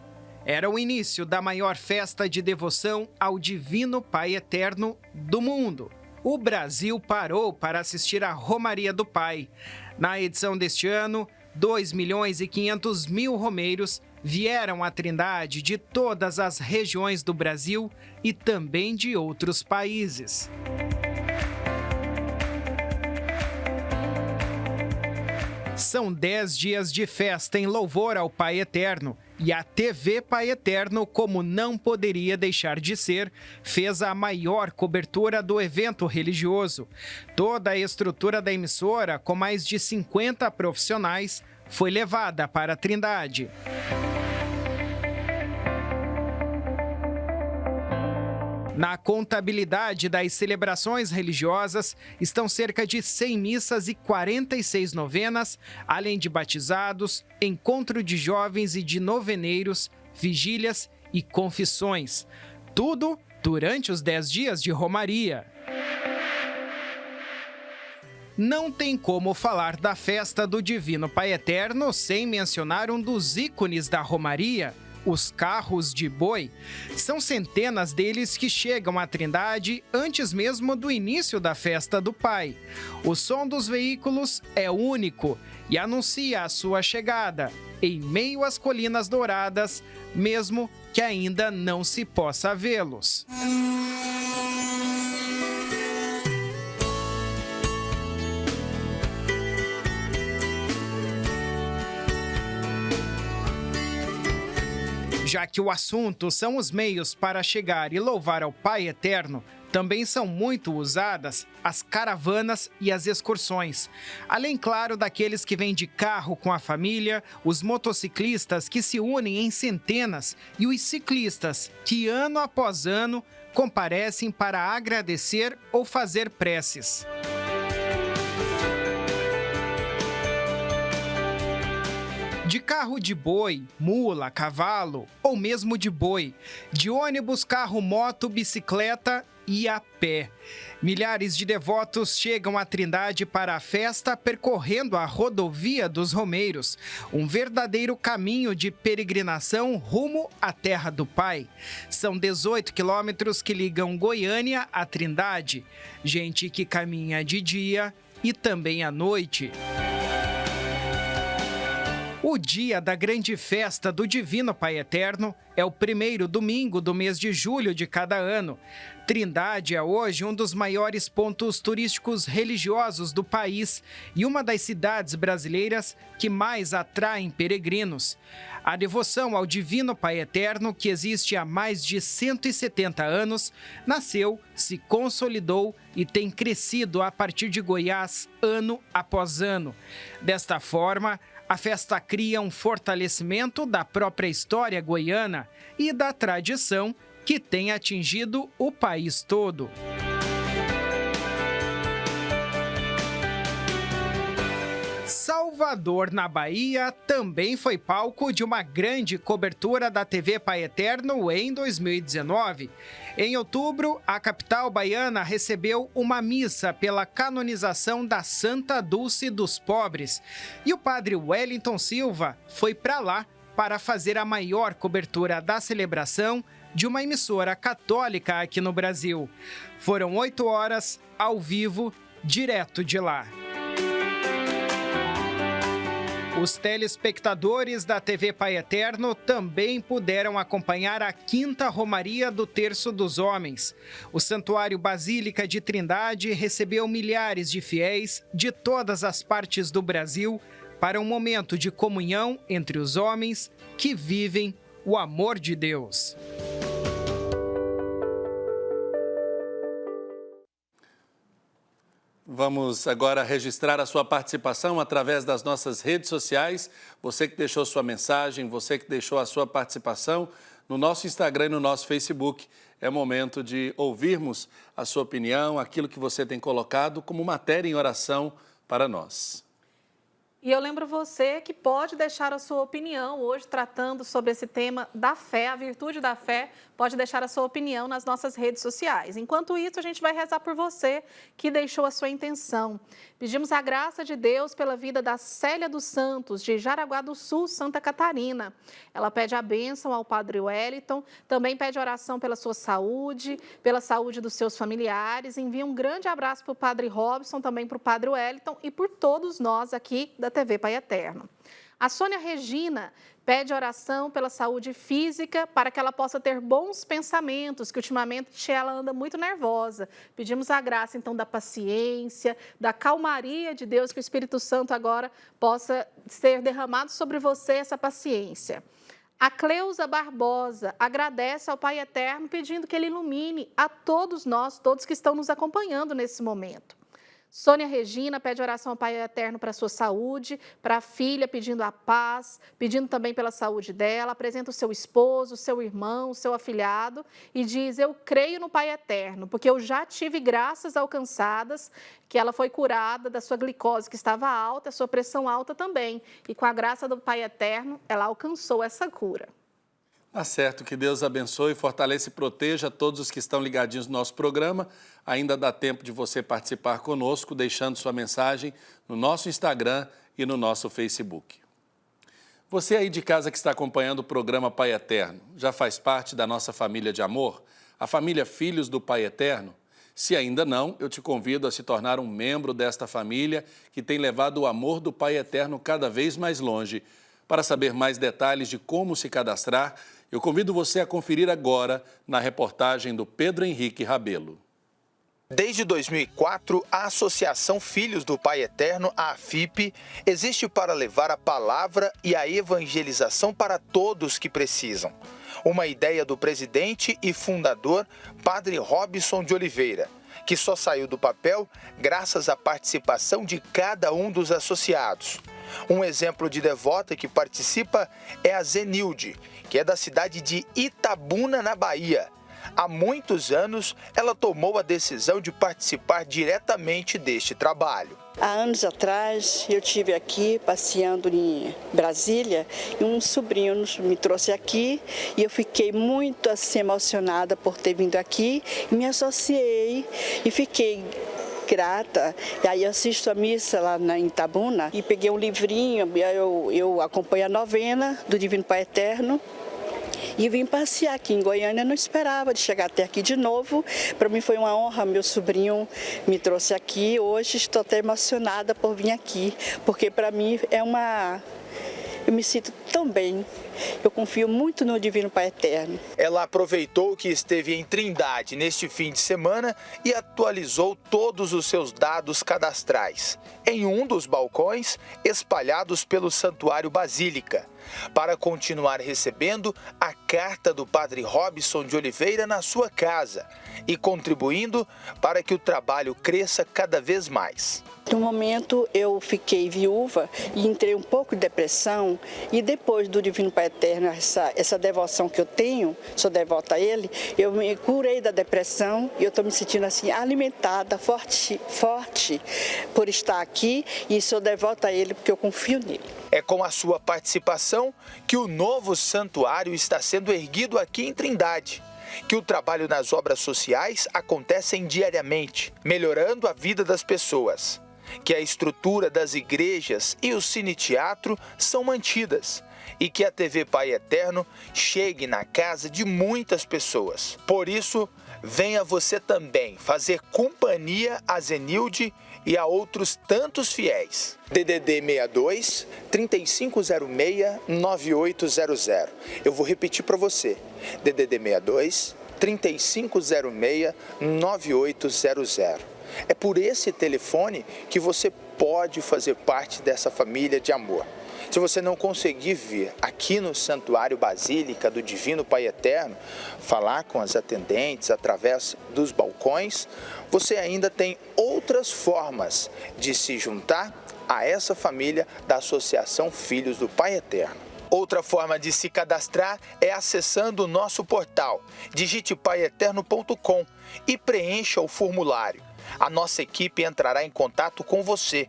Era o início da maior festa de devoção ao Divino Pai Eterno do mundo. O Brasil parou para assistir à Romaria do Pai. Na edição deste ano, 2.500.000 romeiros vieram à Trindade de todas as regiões do Brasil e também de outros países. São 10 dias de festa em louvor ao Pai Eterno. E a TV Pai Eterno, como não poderia deixar de ser, fez a maior cobertura do evento religioso. Toda a estrutura da emissora, com mais de 50 profissionais, foi levada para a Trindade. Na contabilidade das celebrações religiosas, estão cerca de 100 missas e 46 novenas, além de batizados, encontro de jovens e de noveneiros, vigílias e confissões. Tudo durante os 10 dias de Romaria. Não tem como falar da festa do Divino Pai Eterno sem mencionar um dos ícones da Romaria, os carros de boi. São centenas deles que chegam à Trindade antes mesmo do início da festa do Pai. O som dos veículos é único e anuncia a sua chegada em meio às colinas douradas, mesmo que ainda não se possa vê-los. Já que o assunto são os meios para chegar e louvar ao Pai Eterno, também são muito usadas as caravanas e as excursões. Além, claro, daqueles que vêm de carro com a família, os motociclistas que se unem em centenas e os ciclistas que, ano após ano, comparecem para agradecer ou fazer preces. De carro de boi, mula, cavalo ou mesmo de boi, de ônibus, carro, moto, bicicleta e a pé. Milhares de devotos chegam à Trindade para a festa percorrendo a rodovia dos Romeiros, um verdadeiro caminho de peregrinação rumo à Terra do Pai. São 18 quilômetros que ligam Goiânia à Trindade. Gente que caminha de dia e também à noite. O dia da grande festa do Divino Pai Eterno é o primeiro domingo do mês de julho de cada ano. Trindade é hoje um dos maiores pontos turísticos religiosos do país e uma das cidades brasileiras que mais atraem peregrinos. A devoção ao Divino Pai Eterno, que existe há mais de 170 anos, nasceu, se consolidou e tem crescido a partir de Goiás ano após ano. Desta forma, a festa cria um fortalecimento da própria história goiana e da tradição que tem atingido o país todo. Salvador, na Bahia, também foi palco de uma grande cobertura da TV Pai Eterno em 2019. Em outubro, a capital baiana recebeu uma missa pela canonização da Santa Dulce dos Pobres. E o padre Wellington Silva foi para lá para fazer a maior cobertura da celebração de uma emissora católica aqui no Brasil. Foram 8 horas, ao vivo, direto de lá. Os telespectadores da TV Pai Eterno também puderam acompanhar a 5ª Romaria do Terço dos Homens. O Santuário Basílica de Trindade recebeu milhares de fiéis de todas as partes do Brasil para um momento de comunhão entre os homens que vivem o amor de Deus. Vamos agora registrar a sua participação através das nossas redes sociais. Você que deixou sua mensagem, você que deixou a sua participação no nosso Instagram e no nosso Facebook. É momento de ouvirmos a sua opinião, aquilo que você tem colocado como matéria em oração para nós. E eu lembro você que pode deixar a sua opinião hoje tratando sobre esse tema da fé, a virtude da fé, pode deixar a sua opinião nas nossas redes sociais. Enquanto isso, a gente vai rezar por você que deixou a sua intenção. Pedimos a graça de Deus pela vida da Célia dos Santos, de Jaraguá do Sul, Santa Catarina. Ela pede a bênção ao Padre Wellington, também pede oração pela sua saúde, pela saúde dos seus familiares. Envia um grande abraço para o Padre Robson, também para o Padre Wellington e por todos nós aqui da TV Pai Eterno. A Sônia Regina pede oração pela saúde física para que ela possa ter bons pensamentos, que ultimamente ela anda muito nervosa. Pedimos a graça, então, da paciência, da calmaria de Deus, que o Espírito Santo agora possa ser derramado sobre você essa paciência. A Cleusa Barbosa agradece ao Pai Eterno, pedindo que Ele ilumine a todos nós, todos que estão nos acompanhando nesse momento. Sônia Regina pede oração ao Pai Eterno para a sua saúde, para a filha pedindo a paz, pedindo também pela saúde dela, apresenta o seu esposo, o seu irmão, o seu afilhado e diz: eu creio no Pai Eterno, porque eu já tive graças alcançadas, que ela foi curada da sua glicose que estava alta, a sua pressão alta também, e com a graça do Pai Eterno ela alcançou essa cura. Tá certo, que Deus abençoe, fortaleça e proteja todos os que estão ligadinhos no nosso programa. Ainda dá tempo de você participar conosco, deixando sua mensagem no nosso Instagram e no nosso Facebook. Você aí de casa que está acompanhando o programa Pai Eterno, já faz parte da nossa família de amor? A família Filhos do Pai Eterno? Se ainda não, eu te convido a se tornar um membro desta família que tem levado o amor do Pai Eterno cada vez mais longe. Para saber mais detalhes de como se cadastrar, eu convido você a conferir agora na reportagem do Pedro Henrique Rabelo. Desde 2004, a Associação Filhos do Pai Eterno, a AFIP, existe para levar a palavra e a evangelização para todos que precisam. Uma ideia do presidente e fundador, Padre Robson de Oliveira, que só saiu do papel graças à participação de cada um dos associados. Um exemplo de devota que participa é a Zenilde, que é da cidade de Itabuna, na Bahia. Há muitos anos, ela tomou a decisão de participar diretamente deste trabalho. Há anos atrás, eu estive aqui passeando em Brasília e um sobrinho me trouxe aqui e eu fiquei muito assim, emocionada por ter vindo aqui e me associei e fiquei grata. E aí eu assisto a missa lá em Itabuna e peguei um livrinho, eu acompanho a novena do Divino Pai Eterno. E vim passear aqui em Goiânia, não esperava de chegar até aqui de novo. Para mim foi uma honra, meu sobrinho me trouxe aqui. Hoje estou até emocionada por vir aqui, porque para mim eu me sinto tão bem. Eu confio muito no Divino Pai Eterno. Ela aproveitou que esteve em Trindade neste fim de semana e atualizou todos os seus dados cadastrais em um dos balcões espalhados pelo Santuário Basílica, para continuar recebendo a carta do Padre Robson de Oliveira na sua casa e contribuindo para que o trabalho cresça cada vez mais. No momento eu fiquei viúva e entrei um pouco de depressão e depois do Divino Pai Eterno, essa devoção que eu tenho, sou devota a ele, eu me curei da depressão e eu estou me sentindo assim alimentada, forte por estar aqui e sou devota a ele porque eu confio nele. É com a sua participação que o novo santuário está sendo erguido aqui em Trindade, que o trabalho nas obras sociais acontecem diariamente, melhorando a vida das pessoas, que a estrutura das igrejas e o cine-teatro são mantidas e que a TV Pai Eterno chegue na casa de muitas pessoas. Por isso, venha você também fazer companhia a Zenilde e a outros tantos fiéis. DDD 62 3506 9800. Eu vou repetir para você. DDD 62 3506 9800. É por esse telefone que você pode fazer parte dessa família de amor. Se você não conseguir vir aqui no Santuário Basílica do Divino Pai Eterno, falar com as atendentes através dos balcões, você ainda tem outras formas de se juntar a essa família da Associação Filhos do Pai Eterno. Outra forma de se cadastrar é acessando o nosso portal, digite paieterno.com e preencha o formulário. A nossa equipe entrará em contato com você.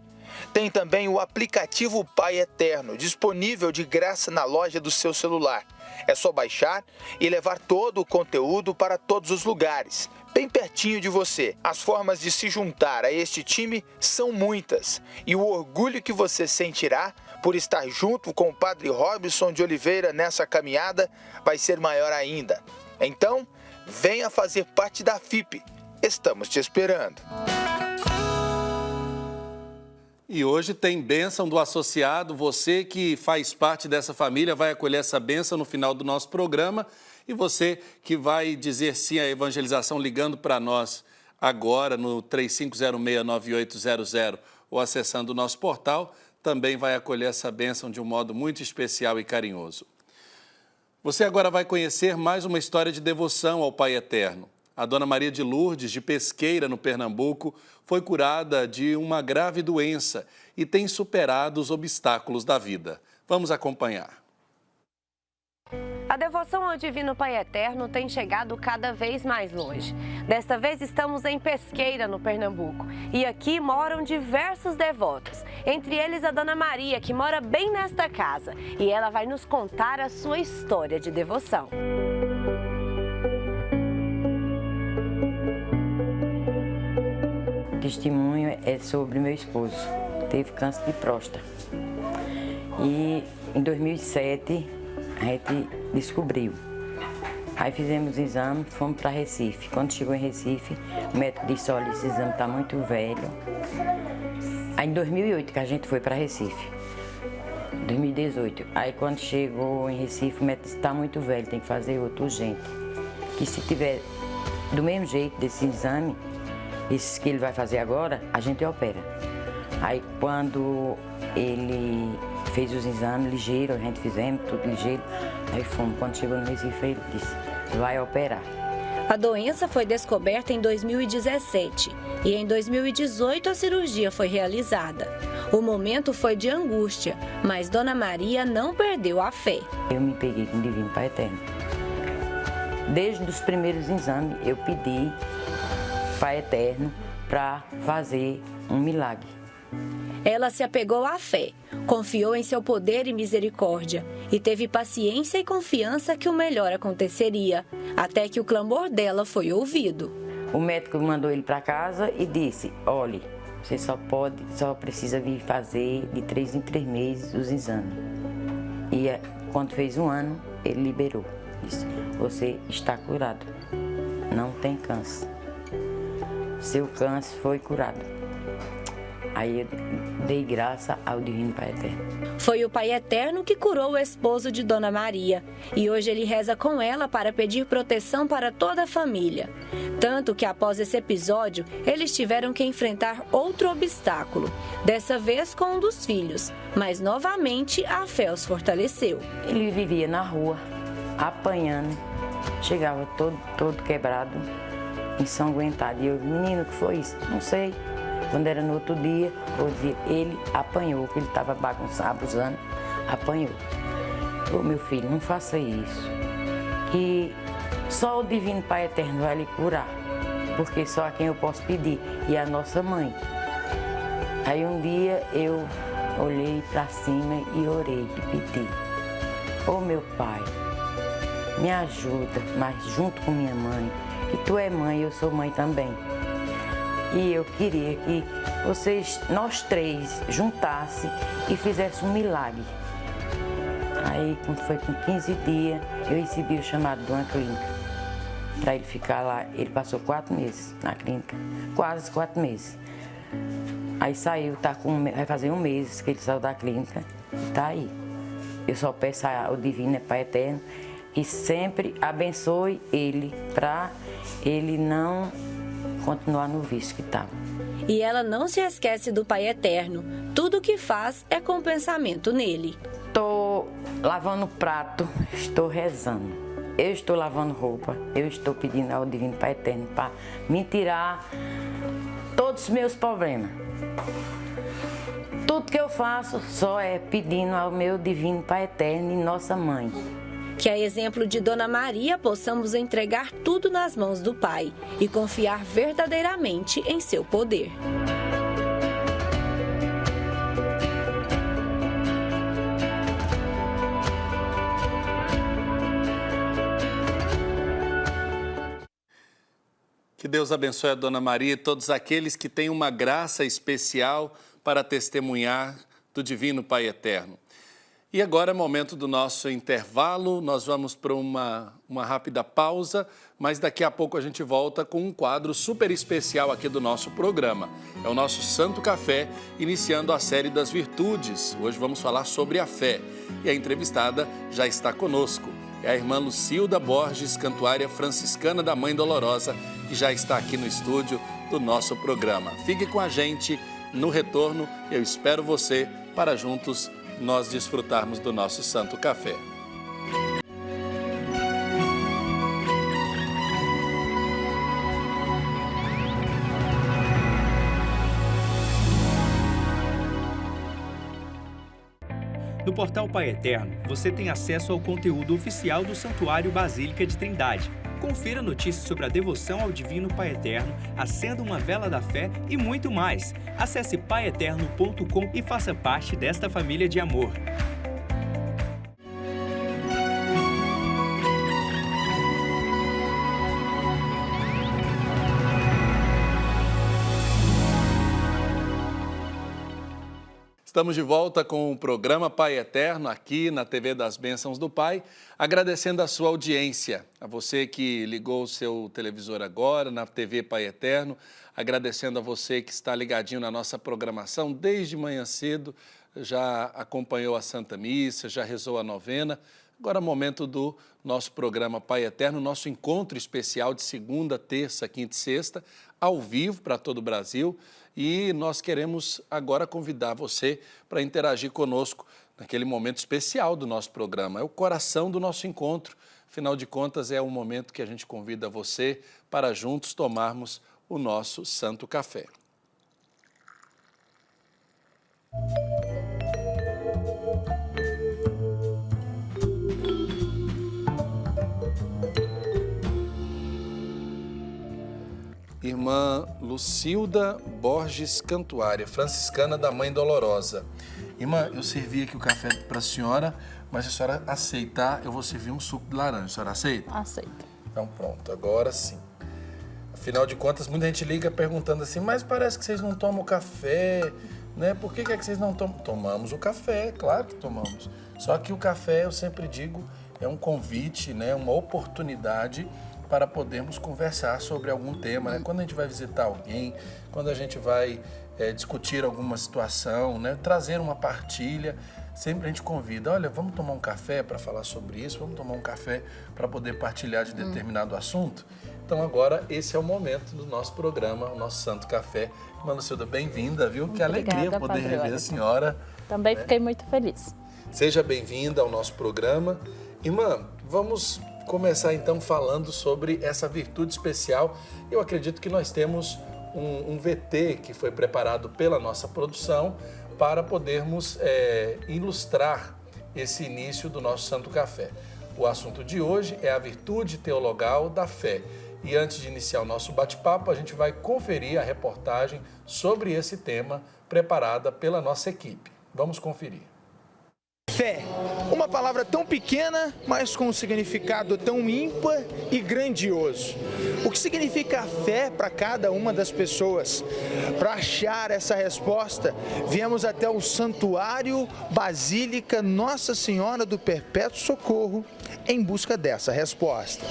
Tem também o aplicativo Pai Eterno, disponível de graça na loja do seu celular. É só baixar e levar todo o conteúdo para todos os lugares, bem pertinho de você. As formas de se juntar a este time são muitas e o orgulho que você sentirá por estar junto com o Padre Robson de Oliveira nessa caminhada vai ser maior ainda. Então, venha fazer parte da FIP. Estamos te esperando. E hoje tem bênção do associado. Você que faz parte dessa família vai acolher essa bênção no final do nosso programa. E você que vai dizer sim à evangelização ligando para nós agora no 3506-9800 ou acessando o nosso portal, também vai acolher essa bênção de um modo muito especial e carinhoso. Você agora vai conhecer mais uma história de devoção ao Pai Eterno. A Dona Maria de Lourdes, de Pesqueira, no Pernambuco, foi curada de uma grave doença e tem superado os obstáculos da vida. Vamos acompanhar. A devoção ao Divino Pai Eterno tem chegado cada vez mais longe. Desta vez estamos em Pesqueira, no Pernambuco, e aqui moram diversos devotos, entre eles a Dona Maria, que mora bem nesta casa, e ela vai nos contar a sua história de devoção. O testemunho é sobre meu esposo, teve câncer de próstata. E em 2007 a gente descobriu. Aí fizemos o exame, fomos para Recife. Quando chegou em Recife, o médico disse, olha, esse exame está muito velho. Aí em 2008 que a gente foi para Recife, 2018. Aí quando chegou em Recife, o médico disse, está muito velho, tem que fazer outro urgente. Que se tiver do mesmo jeito desse exame, esses que ele vai fazer agora, a gente opera. Aí quando ele fez os exames ligeiros, a gente fizemos tudo ligeiro, aí fomos. Quando chegou no Recife, ele disse, vai operar. A doença foi descoberta em 2017 e em 2018 a cirurgia foi realizada. O momento foi de angústia, mas Dona Maria não perdeu a fé. Eu me peguei com o Divino Pai Eterno. Desde os primeiros exames, eu pedi Pai Eterno para fazer um milagre. Ela se apegou à fé, confiou em seu poder e misericórdia e teve paciência e confiança que o melhor aconteceria, até que o clamor dela foi ouvido. O médico mandou ele para casa e disse, olhe, você só precisa vir fazer de 3 em 3 meses os exames. E quando fez 1 ano, ele liberou. Disse, você está curado, não tem câncer. Seu câncer foi curado. Aí eu dei graça ao Divino Pai Eterno. Foi o Pai Eterno que curou o esposo de Dona Maria e hoje ele reza com ela para pedir proteção para toda a família. Tanto que após esse episódio, eles tiveram que enfrentar outro obstáculo, dessa vez com um dos filhos, mas novamente a fé os fortaleceu. Ele vivia na rua, apanhando, chegava todo quebrado, ensanguentado. E eu, menino, o que foi isso? Não sei. Quando era no outro dia, eu dizia, ele apanhou, que ele estava bagunçando, abusando, apanhou. Ô, meu filho, não faça isso, que só o Divino Pai Eterno vai lhe curar, porque só a quem eu posso pedir, e a nossa mãe. Aí um dia eu olhei para cima e orei e pedi, ô meu Pai, me ajuda, mas junto com minha mãe, que tu é mãe, eu sou mãe também. E eu queria que nós três, juntassem e fizessem um milagre. Aí, quando foi com 15 dias, eu recebi o chamado de uma clínica para ele ficar lá. Ele passou 4 meses na clínica, quase 4 meses. Aí saiu, vai fazer 1 mês que ele saiu da clínica e está aí. Eu só peço ao Divino Pai Eterno que sempre abençoe ele, para ele não continuar no vício que estava. E ela não se esquece do Pai Eterno. Tudo o que faz é com pensamento nele. Estou lavando prato, estou rezando. Eu estou lavando roupa, eu estou pedindo ao Divino Pai Eterno para me tirar todos os meus problemas. Tudo que eu faço só é pedindo ao meu Divino Pai Eterno e Nossa Mãe. Que a exemplo de Dona Maria possamos entregar tudo nas mãos do Pai e confiar verdadeiramente em seu poder. Que Deus abençoe a Dona Maria e todos aqueles que têm uma graça especial para testemunhar do Divino Pai Eterno. E agora é momento do nosso intervalo, nós vamos para uma rápida pausa, mas daqui a pouco a gente volta com um quadro super especial aqui do nosso programa. É o nosso Santo Café, iniciando a série das virtudes. Hoje vamos falar sobre a fé e a entrevistada já está conosco. É a irmã Lucilda Borges, cantuária franciscana da Mãe Dolorosa, que já está aqui no estúdio do nosso programa. Fique com a gente no retorno, eu espero você para juntos nós desfrutarmos do nosso Santo Café. No portal Pai Eterno, você tem acesso ao conteúdo oficial do Santuário Basílica de Trindade. Confira notícias sobre a devoção ao Divino Pai Eterno, acenda uma vela da fé e muito mais. Acesse paieterno.com e faça parte desta família de amor. Estamos de volta com o programa Pai Eterno aqui na TV das Bênçãos do Pai, agradecendo a sua audiência, a você que ligou o seu televisor agora na TV Pai Eterno, agradecendo a você que está ligadinho na nossa programação desde manhã cedo, já acompanhou a Santa Missa, já rezou a novena. Agora é o momento do nosso programa Pai Eterno, nosso encontro especial de segunda, terça, quinta e sexta, ao vivo para todo o Brasil. E nós queremos agora convidar você para interagir conosco naquele momento especial do nosso programa. É o coração do nosso encontro. Afinal de contas, é o momento que a gente convida você para juntos tomarmos o nosso Santo Café. Irmã Lucilda Borges Cantuária, franciscana da Mãe Dolorosa. Irmã, eu servi aqui o café para a senhora, mas se a senhora aceitar, eu vou servir um suco de laranja. A senhora aceita? Aceita. Então pronto, agora sim. Afinal de contas, muita gente liga perguntando assim, mas parece que vocês não tomam café, né? Por que é que vocês não tomam? Tomamos o café, claro que tomamos. Só que o café, eu sempre digo, é um convite, né? Uma oportunidade para podermos conversar sobre algum tema, né? Quando a gente vai visitar alguém, quando a gente vai discutir alguma situação, né? Trazer uma partilha, sempre a gente convida, olha, vamos tomar um café para falar sobre isso, vamos tomar um café para poder partilhar de determinado assunto. Então agora esse é o momento do nosso programa, o nosso Santo Café. Irmã Lucilda, bem-vinda, viu? Muito que alegria obrigada, poder Padre rever Wellington. a senhora. Também né? fiquei muito feliz. Seja bem-vinda ao nosso programa. Irmã, vamos começar então falando sobre essa virtude especial. Eu acredito que nós temos um VT que foi preparado pela nossa produção para podermos ilustrar esse início do nosso Santo Café. O assunto de hoje é a virtude teologal da fé. E antes de iniciar o nosso bate-papo, a gente vai conferir a reportagem sobre esse tema preparada pela nossa equipe. Vamos conferir. Fé, uma palavra tão pequena, mas com um significado tão ímpar e grandioso. O que significa a fé para cada uma das pessoas? Para achar essa resposta, viemos até o Santuário Basílica Nossa Senhora do Perpétuo Socorro em busca dessa resposta.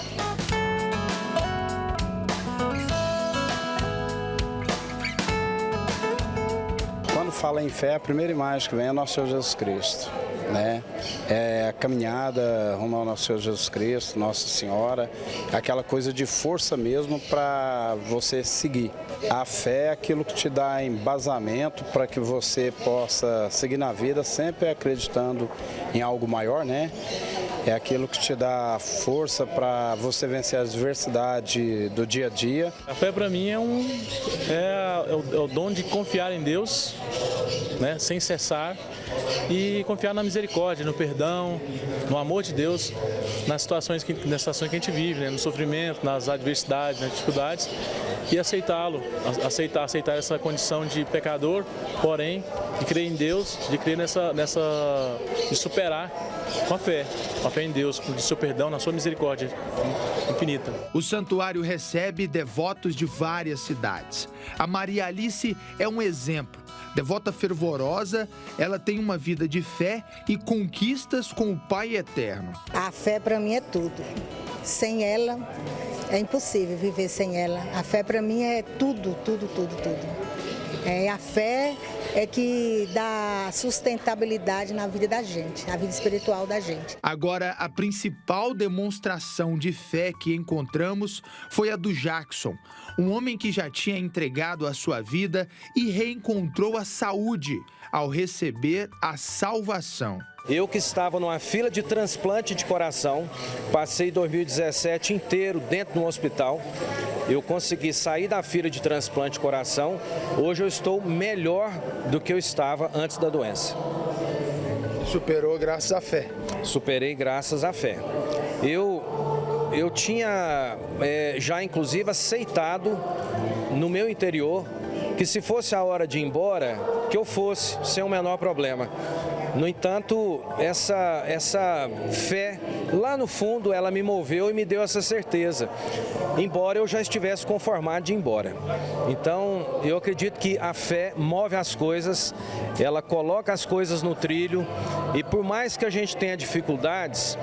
Quando fala em fé, a primeira imagem que vem é Nosso Senhor Jesus Cristo, né? É a caminhada rumo ao Nosso Senhor Jesus Cristo, Nossa Senhora, aquela coisa de força mesmo para você seguir. A fé é aquilo que te dá embasamento para que você possa seguir na vida sempre acreditando em algo maior, né? É aquilo que te dá força para você vencer as adversidades do dia a dia. A fé para mim é o dom de confiar em Deus, né, sem cessar, e confiar na misericórdia, no perdão, no amor de Deus, nas situações que a gente vive, né, no sofrimento, nas adversidades, nas dificuldades, e aceitá-lo, aceitar essa condição de pecador, porém, de crer em Deus, de crer de superar com a fé em Deus, de seu perdão, na sua misericórdia infinita. O santuário recebe devotos de várias cidades. A Maria Alice é um exemplo. Devota fervorosa, ela tem uma vida de fé e conquistas com o Pai Eterno. A fé para mim é tudo. Sem ela, é impossível viver sem ela. A fé para mim é tudo, tudo, tudo, tudo. A fé é que dá sustentabilidade na vida da gente, na vida espiritual da gente. Agora, a principal demonstração de fé que encontramos foi a do Jackson, um homem que já tinha entregado a sua vida e reencontrou a saúde ao receber a salvação. Eu que estava numa fila de transplante de coração, passei 2017 inteiro dentro de um hospital, eu consegui sair da fila de transplante de coração, hoje eu estou melhor do que eu estava antes da doença. Superou graças à fé. Superei graças à fé. Eu tinha já inclusive aceitado no meu interior que se fosse a hora de ir embora, que eu fosse, sem o menor problema. No entanto, essa fé, lá no fundo, ela me moveu e me deu essa certeza, embora eu já estivesse conformado de ir embora. Então, eu acredito que a fé move as coisas, ela coloca as coisas no trilho, e por mais que a gente tenha dificuldades,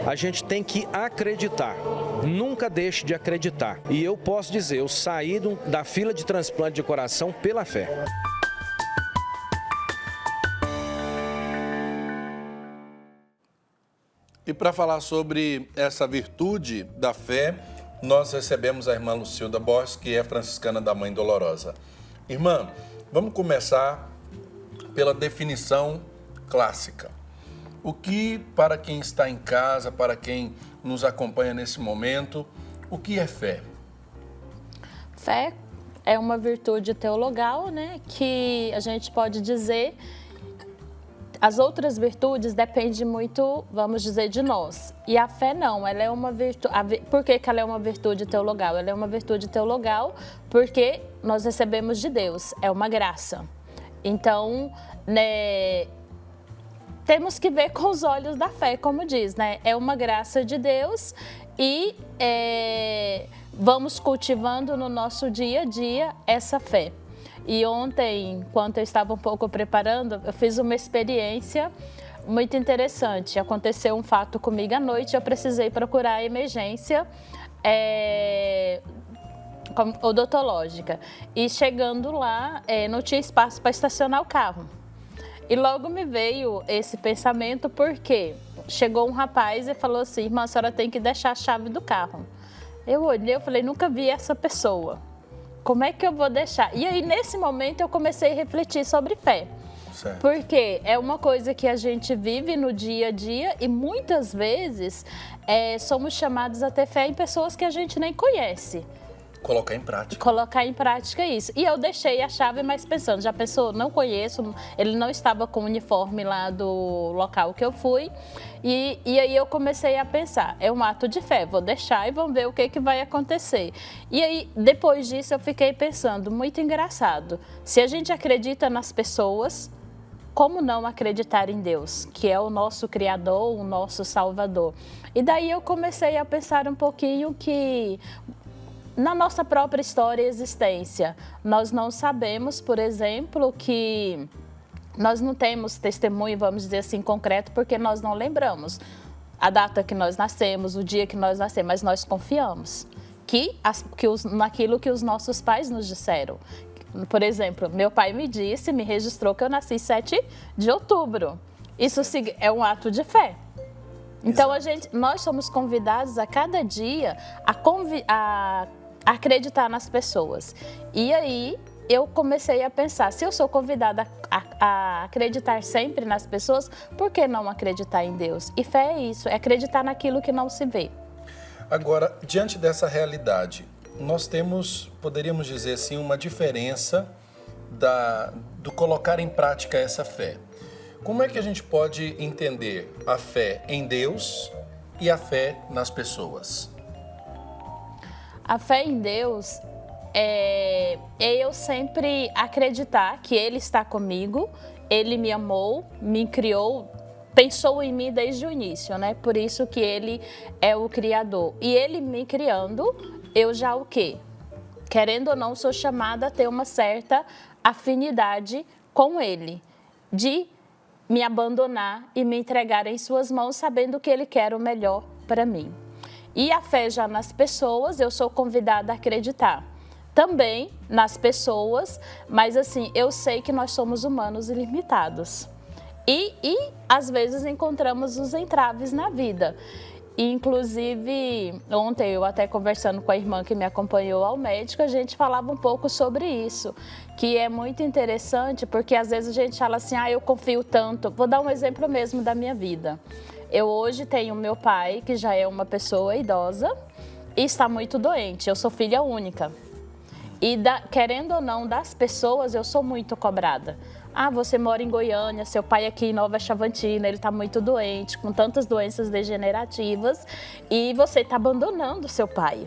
a gente tem que acreditar. Nunca deixe de acreditar. E eu posso dizer, eu saí da fila de transplante de coração pela fé. E para falar sobre essa virtude da fé, nós recebemos a irmã Lucilda Borges, que é franciscana da Mãe Dolorosa. Irmã, vamos começar pela definição clássica. O que, para quem está em casa, para quem nos acompanha nesse momento, o que é fé? Fé é uma virtude teologal, né, que a gente pode dizer. As outras virtudes dependem muito, vamos dizer, de nós. E a fé não, ela é uma virtude. Por que ela é uma virtude teologal? Ela é uma virtude teologal porque nós recebemos de Deus, é uma graça. Então, né, temos que ver com os olhos da fé, como diz, né? É uma graça de Deus e vamos cultivando no nosso dia a dia essa fé. E ontem, enquanto eu estava um pouco preparando, eu fiz uma experiência muito interessante. Aconteceu um fato comigo à noite, eu precisei procurar a emergência odontológica. E chegando lá, não tinha espaço para estacionar o carro. E logo me veio esse pensamento, porque chegou um rapaz e falou assim: irmã, a senhora tem que deixar a chave do carro. Eu olhei, eu falei, nunca vi essa pessoa. Como é que eu vou deixar? E aí, nesse momento, eu comecei a refletir sobre fé. Certo. Porque é uma coisa que a gente vive no dia a dia e muitas vezes somos chamados a ter fé em pessoas que a gente nem conhece. Colocar em prática. Colocar em prática isso. E eu deixei a chave, mas pensando, já pensou, não conheço, ele não estava com o uniforme lá do local que eu fui. E aí eu comecei a pensar, é um ato de fé, vou deixar e vamos ver o que vai acontecer. E aí, depois disso, eu fiquei pensando, muito engraçado, se a gente acredita nas pessoas, como não acreditar em Deus, que é o nosso Criador, o nosso Salvador? E daí eu comecei a pensar um pouquinho que na nossa própria história e existência, nós não sabemos, por exemplo, que nós não temos testemunho, vamos dizer assim, concreto, porque nós não lembramos a data que nós nascemos, o dia que nós nascemos, mas nós confiamos naquilo que os nossos pais nos disseram. Por exemplo, meu pai me registrou que eu nasci 7 de outubro. Isso é um ato de fé. Então, nós somos convidados a cada dia a acreditar nas pessoas. E aí, eu comecei a pensar, se eu sou convidada a acreditar sempre nas pessoas, por que não acreditar em Deus? E fé é isso, é acreditar naquilo que não se vê. Agora, diante dessa realidade, nós temos, poderíamos dizer assim, uma diferença do colocar em prática essa fé. Como é que a gente pode entender a fé em Deus e a fé nas pessoas? A fé em Deus é eu sempre acreditar que Ele está comigo, Ele me amou, me criou, pensou em mim desde o início, né? Por isso que Ele é o Criador. E Ele me criando, eu já o quê? Querendo ou não, sou chamada a ter uma certa afinidade com Ele, de me abandonar e me entregar em suas mãos, sabendo que Ele quer o melhor para mim. E a fé já nas pessoas, eu sou convidada a acreditar. Também nas pessoas, mas assim, eu sei que nós somos humanos ilimitados. E às vezes encontramos os entraves na vida. E, inclusive, ontem eu até conversando com a irmã que me acompanhou ao médico, a gente falava um pouco sobre isso, que é muito interessante, porque às vezes a gente fala assim, eu confio tanto. Vou dar um exemplo mesmo da minha vida. Eu hoje tenho meu pai, que já é uma pessoa idosa, e está muito doente. Eu sou filha única. E querendo ou não, das pessoas, eu sou muito cobrada. Ah, você mora em Goiânia, seu pai aqui em Nova Chavantina, ele está muito doente, com tantas doenças degenerativas, e você está abandonando seu pai.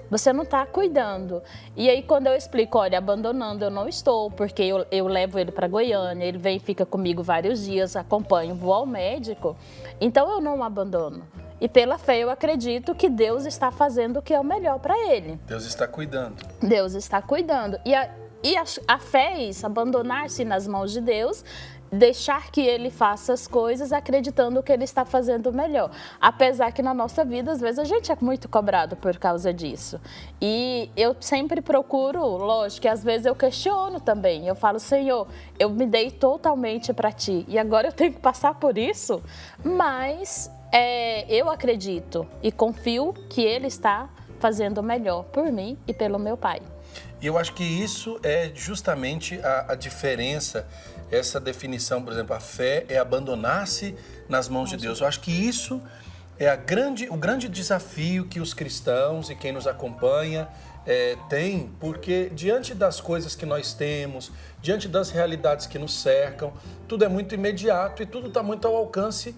Você não está cuidando. E aí, quando eu explico, olha, abandonando eu não estou, porque eu levo ele para Goiânia, ele vem e fica comigo vários dias, acompanho, vou ao médico, então eu não o abandono. E pela fé eu acredito que Deus está fazendo o que é o melhor para ele. Deus está cuidando. Deus está cuidando. E a fé é isso, abandonar-se nas mãos de Deus, deixar que Ele faça as coisas acreditando que Ele está fazendo o melhor. Apesar que na nossa vida, às vezes, a gente é muito cobrado por causa disso. E eu sempre procuro, lógico, que às vezes eu questiono também. Eu falo, Senhor, eu me dei totalmente para Ti e agora eu tenho que passar por isso? Mas eu acredito e confio que Ele está fazendo o melhor por mim e pelo meu pai. E eu acho que isso é justamente a diferença, essa definição, por exemplo, a fé é abandonar-se nas mãos de Deus. Eu acho que isso é o grande desafio que os cristãos e quem nos acompanha tem, porque diante das coisas que nós temos, diante das realidades que nos cercam, tudo é muito imediato e tudo está muito ao alcance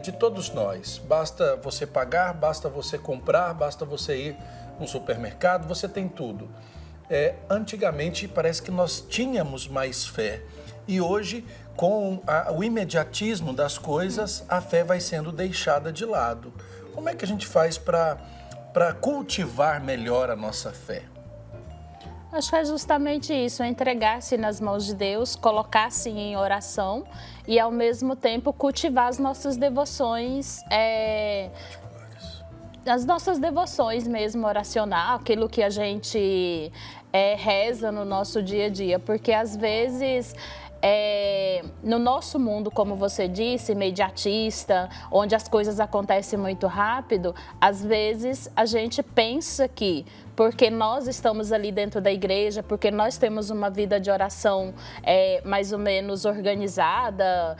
de todos nós. Basta você pagar, basta você comprar, basta você ir num supermercado, você tem tudo. Antigamente parece que nós tínhamos mais fé e hoje, com o imediatismo das coisas, a fé vai sendo deixada de lado. Como é que a gente faz para cultivar melhor a nossa fé? Acho que é justamente isso, entregar-se nas mãos de Deus, colocar-se em oração e, ao mesmo tempo, cultivar as nossas devoções, as nossas devoções mesmo, oracional, aquilo que a gente reza no nosso dia a dia, porque às vezes no nosso mundo, como você disse, imediatista, onde as coisas acontecem muito rápido, às vezes a gente pensa que porque nós estamos ali dentro da igreja, porque nós temos uma vida de oração mais ou menos organizada,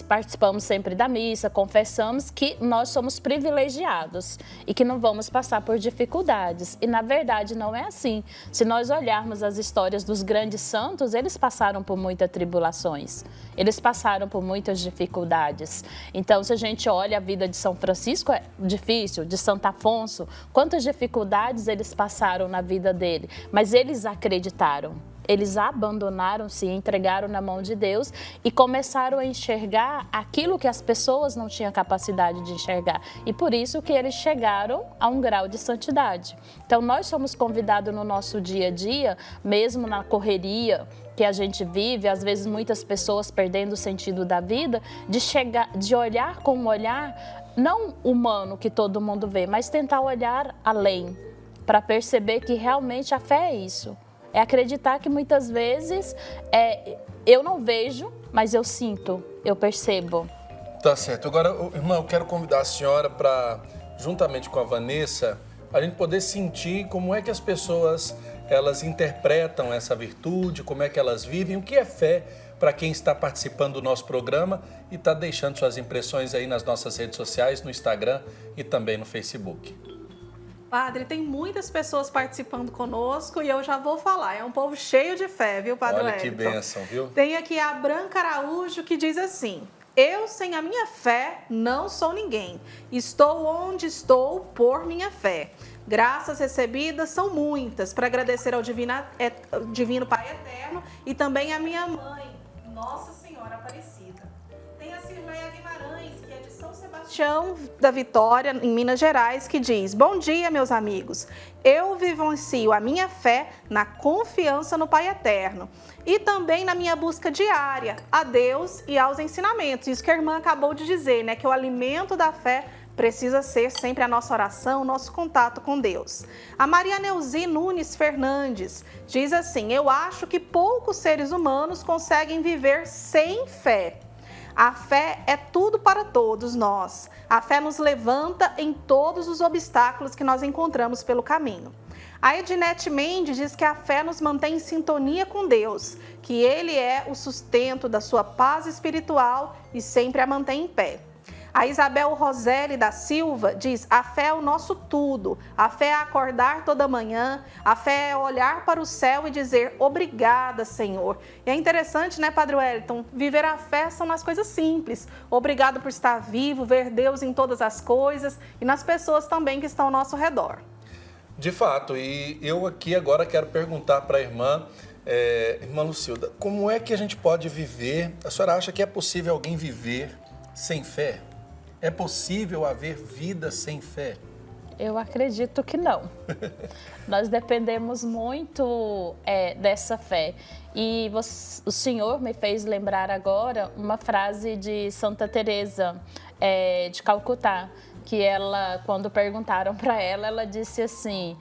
participamos sempre da missa, confessamos que nós somos privilegiados e que não vamos passar por dificuldades. E na verdade não é assim. Se nós olharmos as histórias dos grandes santos, eles passaram por muitas tribulações, eles passaram por muitas dificuldades. Então, se a gente olha a vida de São Francisco, é difícil, de Santo Afonso, quantas dificuldades eles passaram na vida dele, mas eles acreditaram, eles abandonaram-se, entregaram na mão de Deus e começaram a enxergar aquilo que as pessoas não tinham capacidade de enxergar. E por isso que eles chegaram a um grau de santidade. Então, nós somos convidados no nosso dia a dia, mesmo na correria que a gente vive, às vezes muitas pessoas perdendo o sentido da vida, de olhar com um olhar não humano que todo mundo vê, mas tentar olhar além, para perceber que realmente a fé é isso. É acreditar que muitas vezes eu não vejo, mas eu sinto, eu percebo. Tá certo. Agora, irmã, eu quero convidar a senhora para, juntamente com a Vanessa, a gente poder sentir como é que as pessoas elas interpretam essa virtude, como é que elas vivem, o que é fé para quem está participando do nosso programa e está deixando suas impressões aí nas nossas redes sociais, no Instagram e também no Facebook. Padre, tem muitas pessoas participando conosco e eu já vou falar. É um povo cheio de fé, viu, Padre Olha Wellington? que bênção, viu? Tem aqui a Branca Araújo que diz assim: eu sem a minha fé não sou ninguém. Estou onde estou por minha fé. Graças recebidas são muitas para agradecer ao Divino Pai Eterno e também à minha mãe, Nossa Senhora Aparecida. Tem a Cirleia Guimarães, que é de São Sebastião da Vitória, em Minas Gerais, que diz: bom dia, meus amigos. Eu vivencio a minha fé na confiança no Pai Eterno e também na minha busca diária a Deus e aos ensinamentos. Isso que a irmã acabou de dizer, né? Que o alimento da fé precisa ser sempre a nossa oração, o nosso contato com Deus. A Maria Neuzi Nunes Fernandes diz assim: eu acho que poucos seres humanos conseguem viver sem fé. A fé é tudo para todos nós. A fé nos levanta em todos os obstáculos que nós encontramos pelo caminho. A Ednete Mendes diz que a fé nos mantém em sintonia com Deus, que Ele é o sustento da sua paz espiritual e sempre a mantém em pé. A Isabel Roselli da Silva diz: a fé é o nosso tudo, a fé é acordar toda manhã, a fé é olhar para o céu e dizer obrigada, Senhor. E é interessante, né, Padre Wellington? Viver a fé são nas coisas simples. Obrigado por estar vivo, ver Deus em todas as coisas e nas pessoas também que estão ao nosso redor. De fato, e eu aqui agora quero perguntar para a irmã Lucilda, como é que a gente pode viver? A senhora acha que é possível alguém viver sem fé? É possível haver vida sem fé? Eu acredito que não. Nós dependemos muito dessa fé. E o Senhor me fez lembrar agora uma frase de Santa Teresa de Calcutá, que ela, quando perguntaram para ela, ela disse assim: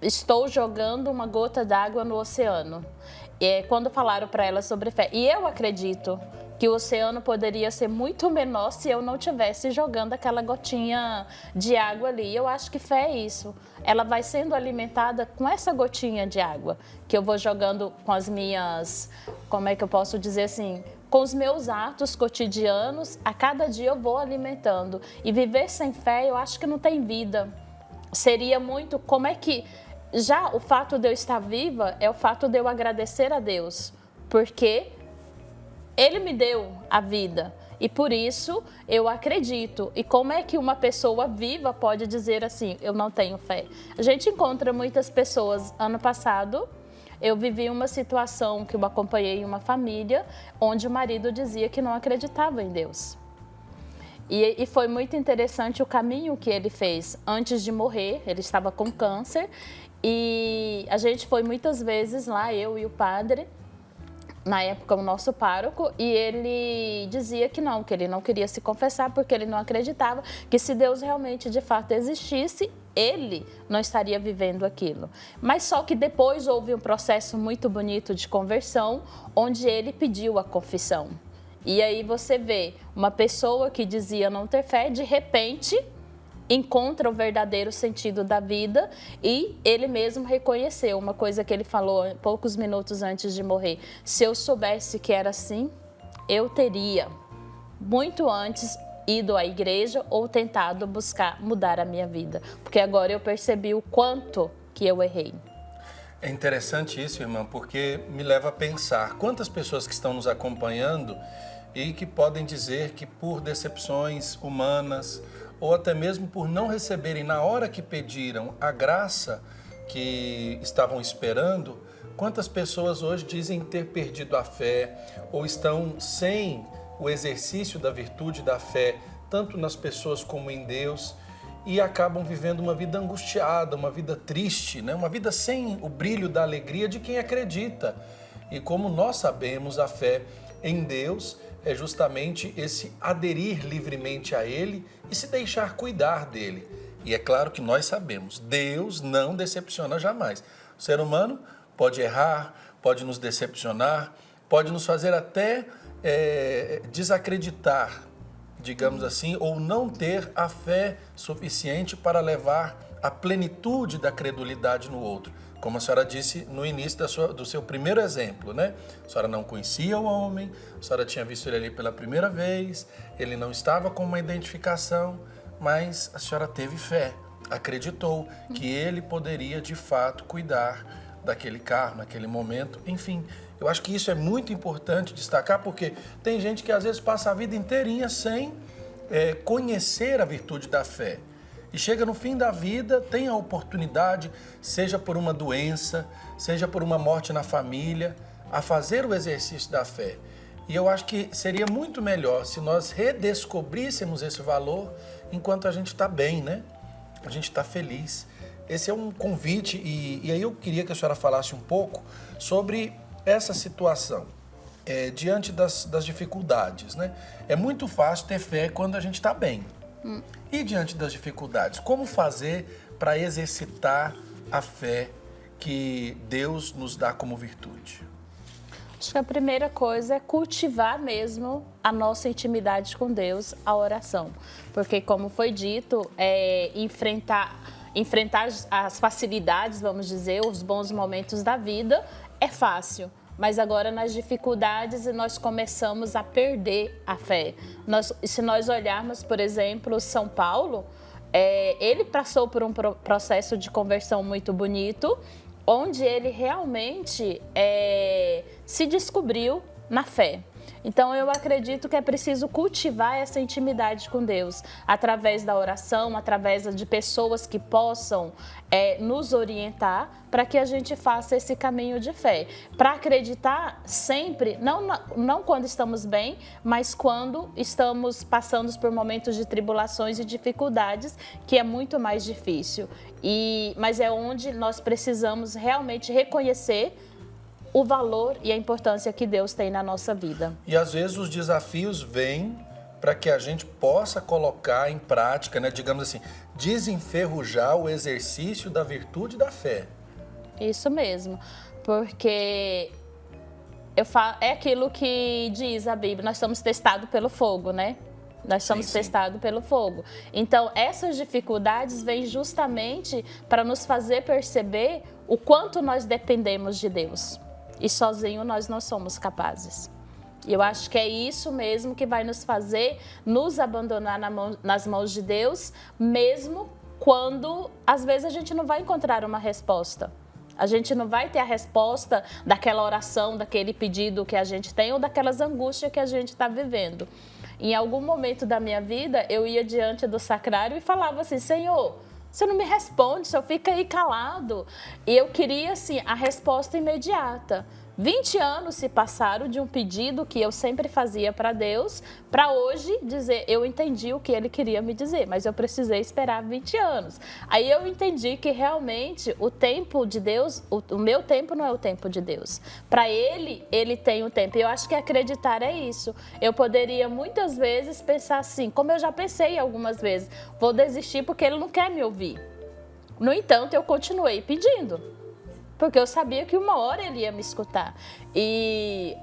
estou jogando uma gota d'água no oceano. Quando falaram para ela sobre fé, e eu acredito que o oceano poderia ser muito menor se eu não estivesse jogando aquela gotinha de água ali. Eu acho que fé é isso. Ela vai sendo alimentada com essa gotinha de água, que eu vou jogando com as minhas, como é que eu posso dizer assim, com os meus atos cotidianos, a cada dia eu vou alimentando. E viver sem fé, eu acho que não tem vida. Seria muito, como é que... Já o fato de eu estar viva é o fato de eu agradecer a Deus, porque Ele me deu a vida e por isso eu acredito. E como é que uma pessoa viva pode dizer assim, eu não tenho fé? A gente encontra muitas pessoas. Ano passado, eu vivi uma situação que eu acompanhei em uma família onde o marido dizia que não acreditava em Deus. E foi muito interessante o caminho que ele fez antes de morrer. Ele estava com câncer e a gente foi muitas vezes lá, eu e o padre, na época o nosso pároco, e ele dizia que ele não queria se confessar porque ele não acreditava que se Deus realmente de fato existisse, ele não estaria vivendo aquilo. Mas só que depois houve um processo muito bonito de conversão, onde ele pediu a confissão. E aí você vê uma pessoa que dizia não ter fé, de repente encontra o verdadeiro sentido da vida e ele mesmo reconheceu uma coisa que ele falou poucos minutos antes de morrer. Se eu soubesse que era assim, eu teria muito antes ido à igreja ou tentado buscar mudar a minha vida, porque agora eu percebi o quanto que eu errei. É interessante isso, irmã, porque me leva a pensar quantas pessoas que estão nos acompanhando e que podem dizer que por decepções humanas ou até mesmo por não receberem na hora que pediram a graça que estavam esperando, quantas pessoas hoje dizem ter perdido a fé ou estão sem o exercício da virtude da fé, tanto nas pessoas como em Deus, e acabam vivendo uma vida angustiada, uma vida triste, né? Uma vida sem o brilho da alegria de quem acredita. E como nós sabemos, a fé em Deus é justamente esse aderir livremente a Ele e se deixar cuidar dele. E é claro que nós sabemos, Deus não decepciona jamais. O ser humano pode errar, pode nos decepcionar, pode nos fazer até desacreditar, digamos assim, ou não ter a fé suficiente para levar a plenitude da credulidade no outro. Como a senhora disse no início do seu primeiro exemplo, né? A senhora não conhecia o homem, a senhora tinha visto ele ali pela primeira vez, ele não estava com uma identificação, mas a senhora teve fé, acreditou que ele poderia de fato cuidar daquele carro, naquele momento, enfim. Eu acho que isso é muito importante destacar, porque tem gente que às vezes passa a vida inteirinha sem conhecer a virtude da fé. E chega no fim da vida, tem a oportunidade, seja por uma doença, seja por uma morte na família, a fazer o exercício da fé. E eu acho que seria muito melhor se nós redescobríssemos esse valor enquanto a gente está bem, né? A gente está feliz. Esse é um convite e aí eu queria que a senhora falasse um pouco sobre essa situação, diante das dificuldades, né? É muito fácil ter fé quando a gente está bem. E diante das dificuldades, como fazer para exercitar a fé que Deus nos dá como virtude? Acho que a primeira coisa é cultivar mesmo a nossa intimidade com Deus, a oração. Porque, como foi dito, enfrentar as facilidades, vamos dizer, os bons momentos da vida é fácil. mas agora nas dificuldades nós começamos a perder a fé. Se nós olharmos, por exemplo, São Paulo, ele passou por um processo de conversão muito bonito, onde ele realmente se descobriu na fé. Então, eu acredito que é preciso cultivar essa intimidade com Deus, através da oração, através de pessoas que possam nos orientar para que a gente faça esse caminho de fé. Para acreditar sempre, não quando estamos bem, mas quando estamos passando por momentos de tribulações e dificuldades, que é muito mais difícil. Mas é onde nós precisamos realmente reconhecer o valor e a importância que Deus tem na nossa vida. E às vezes os desafios vêm para que a gente possa colocar em prática, né, digamos assim, desenferrujar o exercício da virtude da fé. Isso mesmo, porque é aquilo que diz a Bíblia, nós somos testados pelo fogo, né? Nós somos testados pelo fogo. Então, essas dificuldades vêm justamente para nos fazer perceber o quanto nós dependemos de Deus. E sozinho nós não somos capazes. E eu acho que é isso mesmo que vai nos fazer nos abandonar nas mãos de Deus, mesmo quando, às vezes, a gente não vai encontrar uma resposta. A gente não vai ter a resposta daquela oração, daquele pedido que a gente tem ou daquelas angústias que a gente está vivendo. Em algum momento da minha vida, eu ia diante do sacrário e falava assim, Senhor, você não me responde, só fica aí calado. E eu queria, assim, a resposta imediata. 20 anos se passaram de um pedido que eu sempre fazia para Deus, para hoje dizer, eu entendi o que Ele queria me dizer, mas eu precisei esperar 20 anos. Aí eu entendi que realmente o tempo de Deus, o meu tempo não é o tempo de Deus. Para Ele tem o tempo. E eu acho que acreditar é isso. Eu poderia muitas vezes pensar assim, como eu já pensei algumas vezes, vou desistir porque Ele não quer me ouvir. No entanto, eu continuei pedindo. Porque eu sabia que uma hora ele ia me escutar. E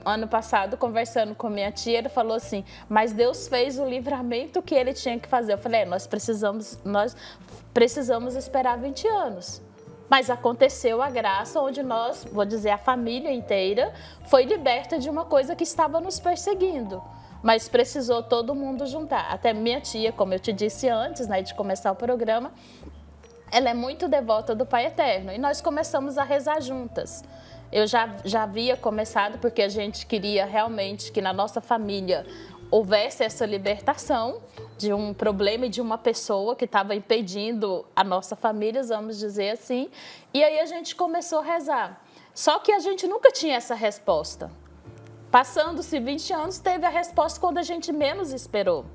ano passado, conversando com minha tia, ele falou assim, mas Deus fez o livramento que ele tinha que fazer. Eu falei, nós precisamos esperar 20 anos. Mas aconteceu a graça onde nós, vou dizer, a família inteira foi liberta de uma coisa que estava nos perseguindo. Mas precisou todo mundo juntar. Até minha tia, como eu te disse antes, né, de começar o programa, ela é muito devota do Pai Eterno e nós começamos a rezar juntas. Eu já havia começado porque a gente queria realmente que na nossa família houvesse essa libertação de um problema e de uma pessoa que estava impedindo a nossa família, vamos dizer assim. E aí a gente começou a rezar. Só que a gente nunca tinha essa resposta. Passando-se 20 anos, teve a resposta quando a gente menos esperou.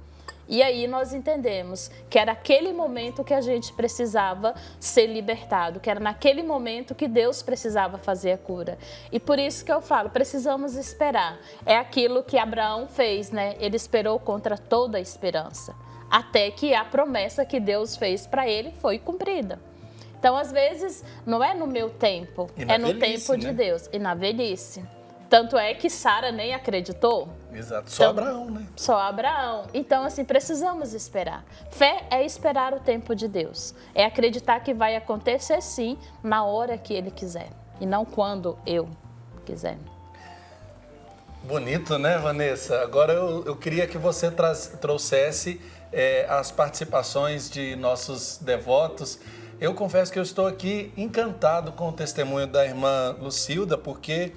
E aí nós entendemos que era aquele momento que a gente precisava ser libertado, que era naquele momento que Deus precisava fazer a cura. E por isso que eu falo, precisamos esperar. É aquilo que Abraão fez, né? Ele esperou contra toda a esperança, até que a promessa que Deus fez para ele foi cumprida. Então, às vezes, não é no meu tempo, é no tempo de Deus e na velhice. Tanto é que Sara nem acreditou. Exato, só Abraão, né? Só Abraão. Então, assim, precisamos esperar. Fé é esperar o tempo de Deus. É acreditar que vai acontecer, sim, na hora que Ele quiser. E não quando eu quiser. Bonito, né, Vanessa? Agora eu queria que você trouxesse as participações de nossos devotos. Eu confesso que eu estou aqui encantado com o testemunho da irmã Lucilda, porque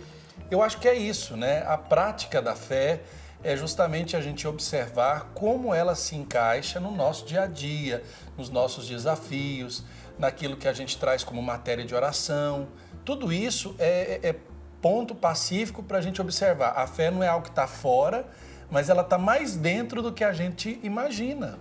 eu acho que é isso, né? A prática da fé é justamente a gente observar como ela se encaixa no nosso dia a dia, nos nossos desafios, naquilo que a gente traz como matéria de oração. Tudo isso é ponto pacífico para a gente observar. A fé não é algo que está fora, mas ela está mais dentro do que a gente imagina.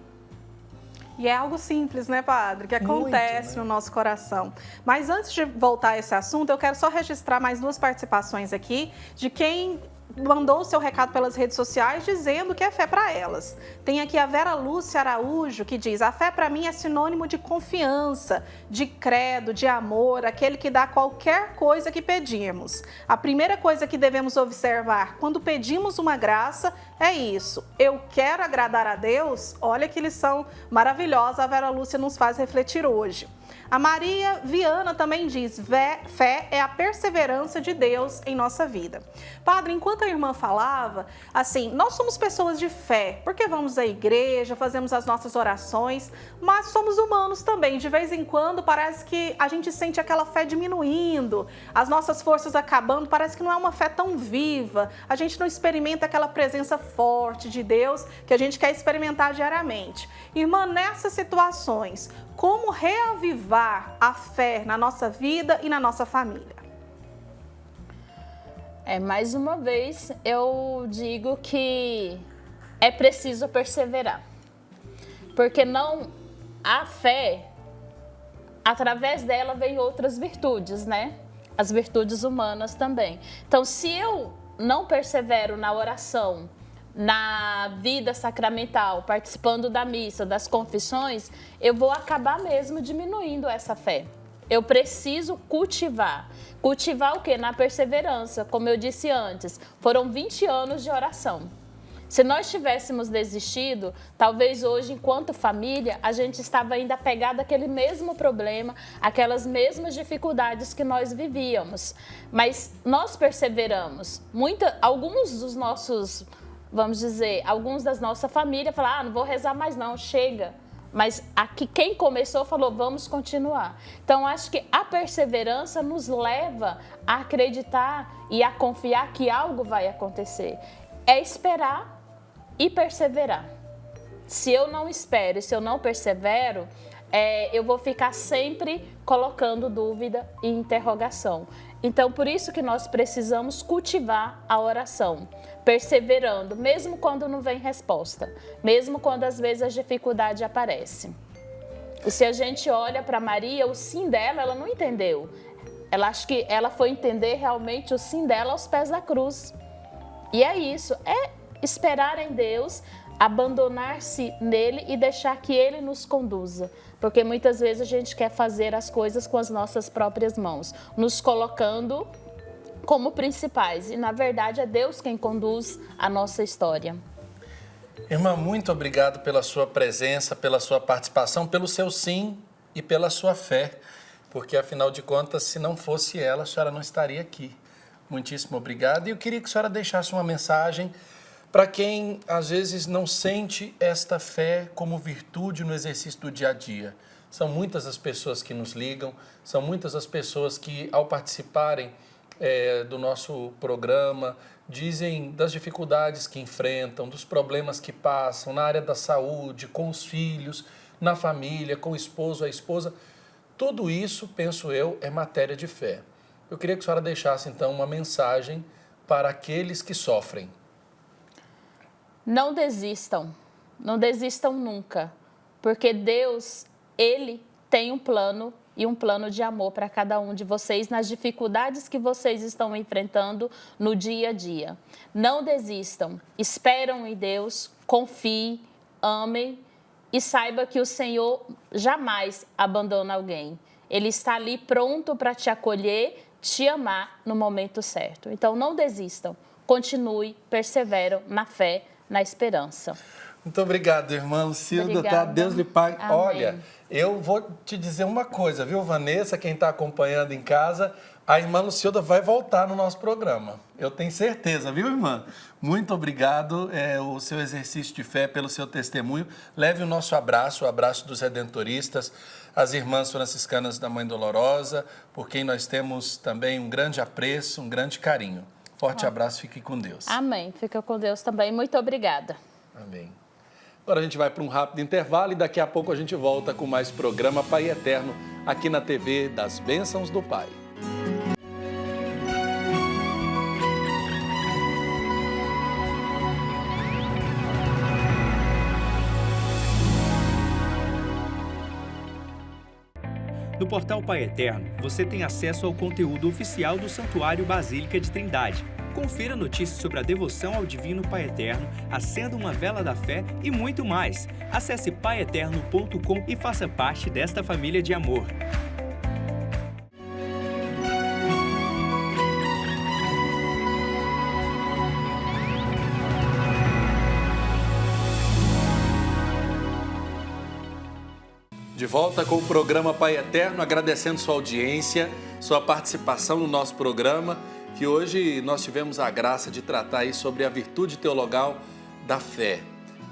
E é algo simples, né, padre? Que acontece no nosso coração. Mas antes de voltar a esse assunto, eu quero só registrar mais 2 participações aqui de quem mandou o seu recado pelas redes sociais dizendo que é fé para elas. Tem aqui a Vera Lúcia Araújo, que diz: a fé para mim é sinônimo de confiança, de credo, de amor, aquele que dá qualquer coisa que pedimos. A primeira coisa que devemos observar quando pedimos uma graça é isso: eu quero agradar a Deus. Olha que lição maravilhosa a Vera Lúcia nos faz refletir hoje. A Maria Viana também diz: fé é a perseverança de Deus em nossa vida. Padre, enquanto a irmã falava, assim, nós somos pessoas de fé, porque vamos à igreja, fazemos as nossas orações, mas somos humanos também. De vez em quando parece que a gente sente aquela fé diminuindo, as nossas forças acabando, parece que não é uma fé tão viva, a gente não experimenta aquela presença forte de Deus que a gente quer experimentar diariamente. Irmã, nessas situações, como reavivar a fé na nossa vida e na nossa família? Mais uma vez, eu digo que é preciso perseverar. Porque a fé, através dela vem outras virtudes, né? As virtudes humanas também. Então, se eu não persevero na oração, na vida sacramental, participando da missa, das confissões, eu vou acabar mesmo diminuindo essa fé. Eu preciso cultivar. Cultivar o quê? Na perseverança. Como eu disse antes, foram 20 anos de oração. Se nós tivéssemos desistido, talvez hoje, enquanto família, a gente estava ainda apegado àquele mesmo problema, aquelas mesmas dificuldades que nós vivíamos. Mas nós perseveramos. Alguns dos nossos, vamos dizer, alguns das nossa família falaram: não vou rezar mais não, chega. Mas aqui quem começou falou: vamos continuar. Então, acho que a perseverança nos leva a acreditar e a confiar que algo vai acontecer. É esperar e perseverar. Se eu não espero, se eu não persevero, eu vou ficar sempre colocando dúvida e interrogação. Então, por isso que nós precisamos cultivar a oração, perseverando, mesmo quando não vem resposta, mesmo quando às vezes a dificuldade aparece. E se a gente olha para Maria, o sim dela, ela não entendeu. Acho que ela foi entender realmente o sim dela aos pés da cruz. E é isso, é esperar em Deus, abandonar-se nele e deixar que ele nos conduza. Porque muitas vezes a gente quer fazer as coisas com as nossas próprias mãos, nos colocando como principais. E, na verdade, é Deus quem conduz a nossa história. Irmã, muito obrigado pela sua presença, pela sua participação, pelo seu sim e pela sua fé. Porque, afinal de contas, se não fosse ela, a senhora não estaria aqui. Muitíssimo obrigado. E eu queria que a senhora deixasse uma mensagem para quem, às vezes, não sente esta fé como virtude no exercício do dia a dia. São muitas as pessoas que nos ligam, são muitas as pessoas que, ao participarem do nosso programa, dizem das dificuldades que enfrentam, dos problemas que passam na área da saúde, com os filhos, na família, com o esposo, a esposa. Tudo isso, penso eu, é matéria de fé. Eu queria que a senhora deixasse, então, uma mensagem para aqueles que sofrem. Não desistam nunca, porque Deus, Ele tem um plano e um plano de amor para cada um de vocês nas dificuldades que vocês estão enfrentando no dia a dia. Não desistam, esperam em Deus, confiem, amem e saiba que o Senhor jamais abandona alguém. Ele está ali pronto para te acolher, te amar no momento certo. Então não desistam, continue, perseveram na fé, na esperança. Muito obrigado, irmã Lucilda, tá? Deus lhe pague. Amém. Olha, eu vou te dizer uma coisa, viu, Vanessa, quem está acompanhando em casa, a irmã Lucilda vai voltar no nosso programa. Eu tenho certeza, viu, irmã? Muito obrigado, o seu exercício de fé, pelo seu testemunho. Leve o nosso abraço, o abraço dos redentoristas, as irmãs franciscanas da Mãe Dolorosa, por quem nós temos também um grande apreço, um grande carinho. Forte abraço, fique com Deus. Amém. Fica com Deus também. Muito obrigada. Amém. Agora a gente vai para um rápido intervalo e daqui a pouco a gente volta com mais programa Pai Eterno aqui na TV das Bênçãos do Pai. No portal Pai Eterno, você tem acesso ao conteúdo oficial do Santuário Basílica de Trindade. Confira notícias sobre a devoção ao Divino Pai Eterno, acenda uma vela da fé e muito mais. Acesse paieterno.com e faça parte desta família de amor. De volta com o programa Pai Eterno, agradecendo sua audiência, sua participação no nosso programa, que hoje nós tivemos a graça de tratar aí sobre a virtude teologal da fé.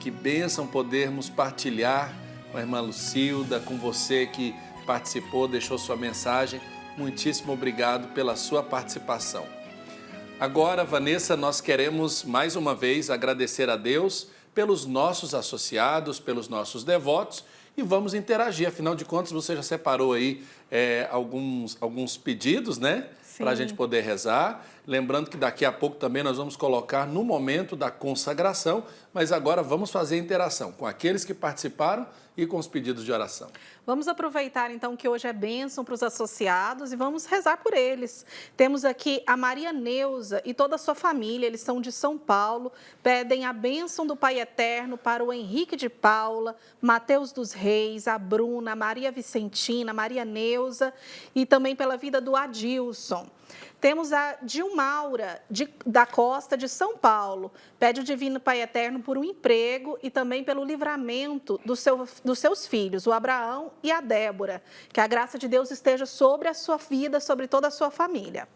Que bênção podermos partilhar com a irmã Lucilda, com você que participou, deixou sua mensagem. Muitíssimo obrigado pela sua participação. Agora, Vanessa, nós queremos mais uma vez agradecer a Deus pelos nossos associados, pelos nossos devotos, e vamos interagir. Afinal de contas, você já separou aí alguns pedidos, né? Para a gente poder rezar. Lembrando que daqui a pouco também nós vamos colocar no momento da consagração, mas agora vamos fazer a interação com aqueles que participaram e com os pedidos de oração. Vamos aproveitar então que hoje é bênção para os associados e vamos rezar por eles. Temos aqui a Maria Neuza e toda a sua família, eles são de São Paulo, pedem a bênção do Pai Eterno para o Henrique de Paula, Mateus dos Reis, a Bruna, a Maria Vicentina, a Maria Neuza e também pela vida do Adilson. Temos a Dilmaura da Costa de São Paulo, pede o Divino Pai Eterno por um emprego e também pelo livramento dos seus filhos, o Abraão e a Débora. Que a graça de Deus esteja sobre a sua vida, sobre toda a sua família.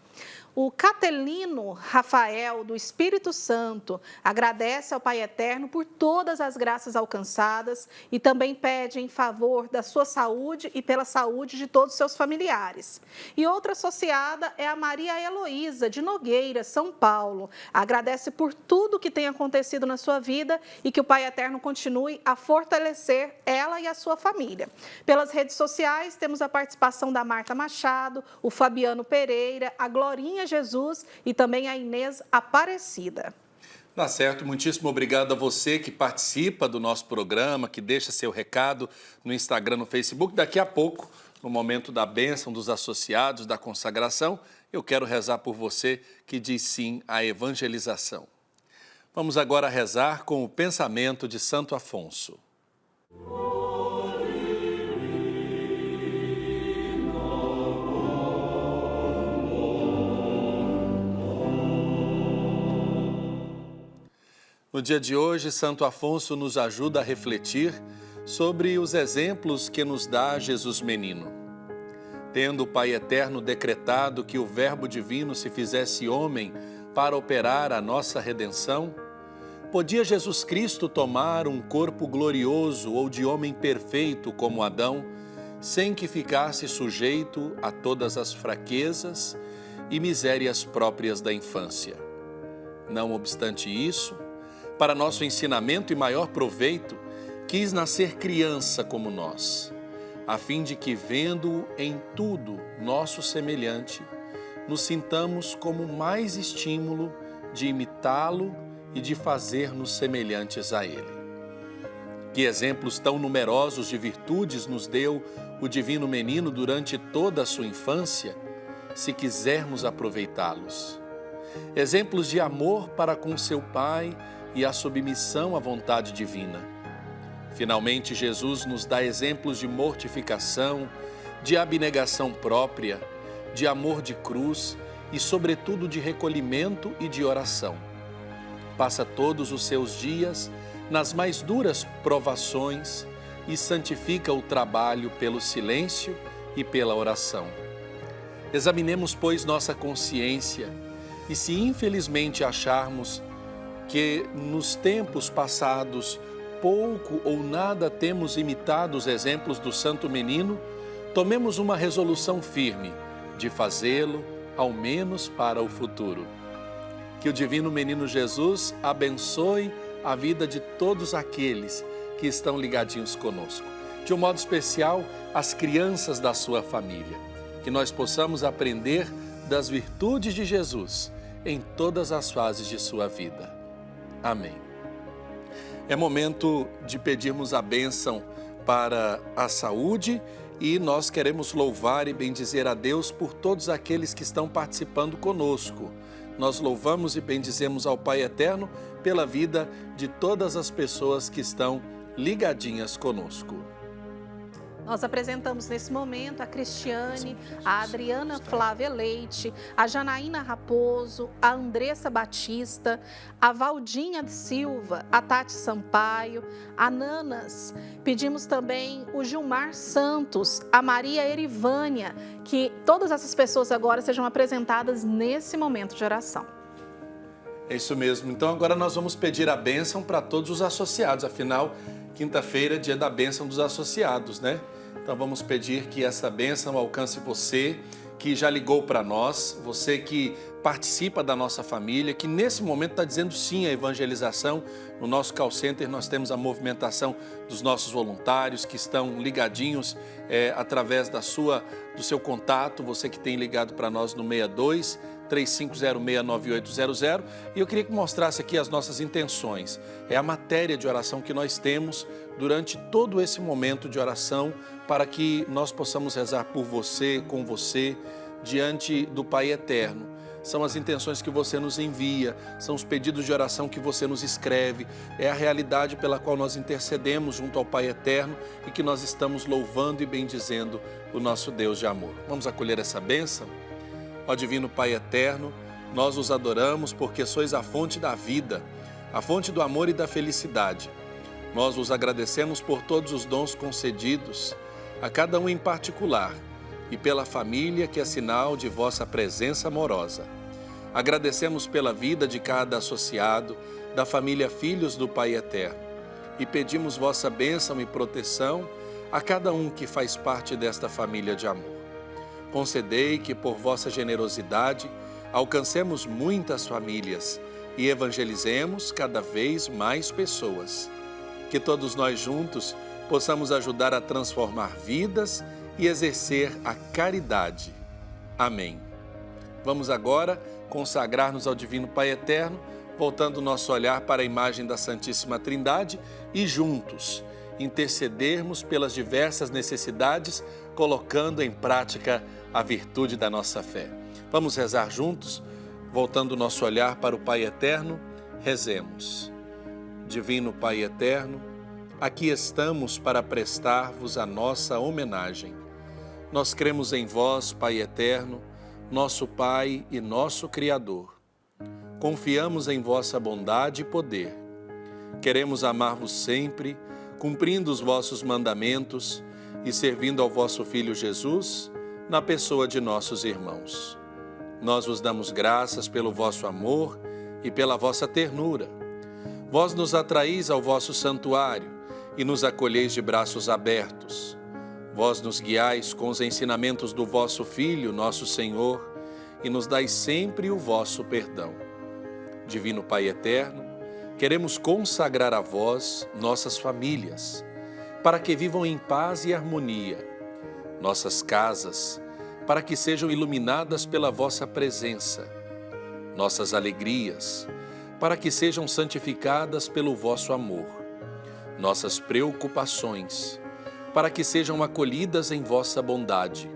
O Catelino Rafael, do Espírito Santo, agradece ao Pai Eterno por todas as graças alcançadas e também pede em favor da sua saúde e pela saúde de todos os seus familiares. E outra associada é a Maria Heloísa, de Nogueira, São Paulo. Agradece por tudo que tem acontecido na sua vida e que o Pai Eterno continue a fortalecer ela e a sua família. Pelas redes sociais, temos a participação da Marta Machado, o Fabiano Pereira, a Glorinha Jesus e também a Inês Aparecida. Tá certo, muitíssimo obrigado a você que participa do nosso programa, que deixa seu recado no Instagram, no Facebook. Daqui a pouco, no momento da bênção dos associados, da consagração, eu quero rezar por você que diz sim à evangelização. Vamos agora rezar com o pensamento de Santo Afonso. No dia de hoje, Santo Afonso nos ajuda a refletir sobre os exemplos que nos dá Jesus Menino. Tendo o Pai Eterno decretado que o Verbo Divino se fizesse homem para operar a nossa redenção, podia Jesus Cristo tomar um corpo glorioso ou de homem perfeito como Adão, sem que ficasse sujeito a todas as fraquezas e misérias próprias da infância. Não obstante isso, para nosso ensinamento e maior proveito, quis nascer criança como nós, a fim de que, vendo-o em tudo nosso semelhante, nos sintamos como mais estímulo de imitá-lo e de fazer-nos semelhantes a ele. Que exemplos tão numerosos de virtudes nos deu o Divino Menino durante toda a sua infância, se quisermos aproveitá-los. Exemplos de amor para com seu Pai e a submissão à vontade divina. Finalmente, Jesus nos dá exemplos de mortificação, de abnegação própria, de amor de cruz e, sobretudo, de recolhimento e de oração. Passa todos os seus dias nas mais duras provações e santifica o trabalho pelo silêncio e pela oração. Examinemos, pois, nossa consciência e, se infelizmente acharmos que nos tempos passados pouco ou nada temos imitado os exemplos do Santo Menino, tomemos uma resolução firme de fazê-lo, ao menos para o futuro. Que o Divino Menino Jesus abençoe a vida de todos aqueles que estão ligadinhos conosco. De um modo especial, as crianças da sua família. Que nós possamos aprender das virtudes de Jesus em todas as fases de sua vida. Amém. É momento de pedirmos a bênção para a saúde e nós queremos louvar e bendizer a Deus por todos aqueles que estão participando conosco. Nós louvamos e bendizemos ao Pai Eterno pela vida de todas as pessoas que estão ligadinhas conosco. Nós apresentamos nesse momento a Cristiane, a Adriana Flávia Leite, a Janaína Raposo, a Andressa Batista, a Valdinha Silva, a Tati Sampaio, a Nanas. Pedimos também o Gilmar Santos, a Maria Erivânia, que todas essas pessoas agora sejam apresentadas nesse momento de oração. É isso mesmo. Então agora nós vamos pedir a bênção para todos os associados. Afinal, quinta-feira é dia da bênção dos associados, né? Então vamos pedir que essa bênção alcance você que já ligou para nós, você que participa da nossa família, que nesse momento está dizendo sim à evangelização. No nosso call center nós temos a movimentação dos nossos voluntários que estão ligadinhos através do seu contato, você que tem ligado para nós no 62 3506-9800, e eu queria que mostrasse aqui as nossas intenções. É a matéria de oração que nós temos durante todo esse momento de oração, para que nós possamos rezar por você, com você, diante do Pai Eterno. São as intenções que você nos envia, são os pedidos de oração que você nos escreve, é a realidade pela qual nós intercedemos junto ao Pai Eterno e que nós estamos louvando e bendizendo o nosso Deus de amor. Vamos acolher essa bênção? Ó Divino Pai Eterno, nós os adoramos porque sois a fonte da vida, a fonte do amor e da felicidade. Nós vos agradecemos por todos os dons concedidos, a cada um em particular, e pela família que é sinal de vossa presença amorosa. Agradecemos pela vida de cada associado, da família Filhos do Pai Eterno, e pedimos vossa bênção e proteção a cada um que faz parte desta família de amor. Concedei que, por vossa generosidade, alcancemos muitas famílias e evangelizemos cada vez mais pessoas. Que todos nós juntos possamos ajudar a transformar vidas e exercer a caridade. Amém. Vamos agora consagrar-nos ao Divino Pai Eterno, voltando o nosso olhar para a imagem da Santíssima Trindade e juntos intercedermos pelas diversas necessidades, colocando em prática a virtude da nossa fé. Vamos rezar juntos, voltando o nosso olhar para o Pai Eterno, rezemos. Divino Pai Eterno, aqui estamos para prestar-vos a nossa homenagem. Nós cremos em vós, Pai Eterno, nosso Pai e nosso Criador. Confiamos em vossa bondade e poder. Queremos amar-vos sempre, cumprindo os vossos mandamentos e servindo ao vosso Filho Jesus, na pessoa de nossos irmãos. Nós vos damos graças pelo vosso amor e pela vossa ternura. Vós nos atraís ao vosso santuário e nos acolheis de braços abertos. Vós nos guiais com os ensinamentos do vosso Filho, nosso Senhor, e nos dais sempre o vosso perdão. Divino Pai Eterno, queremos consagrar a vós nossas famílias, para que vivam em paz e harmonia, nossas casas, para que sejam iluminadas pela vossa presença, nossas alegrias, para que sejam santificadas pelo vosso amor, nossas preocupações, para que sejam acolhidas em vossa bondade,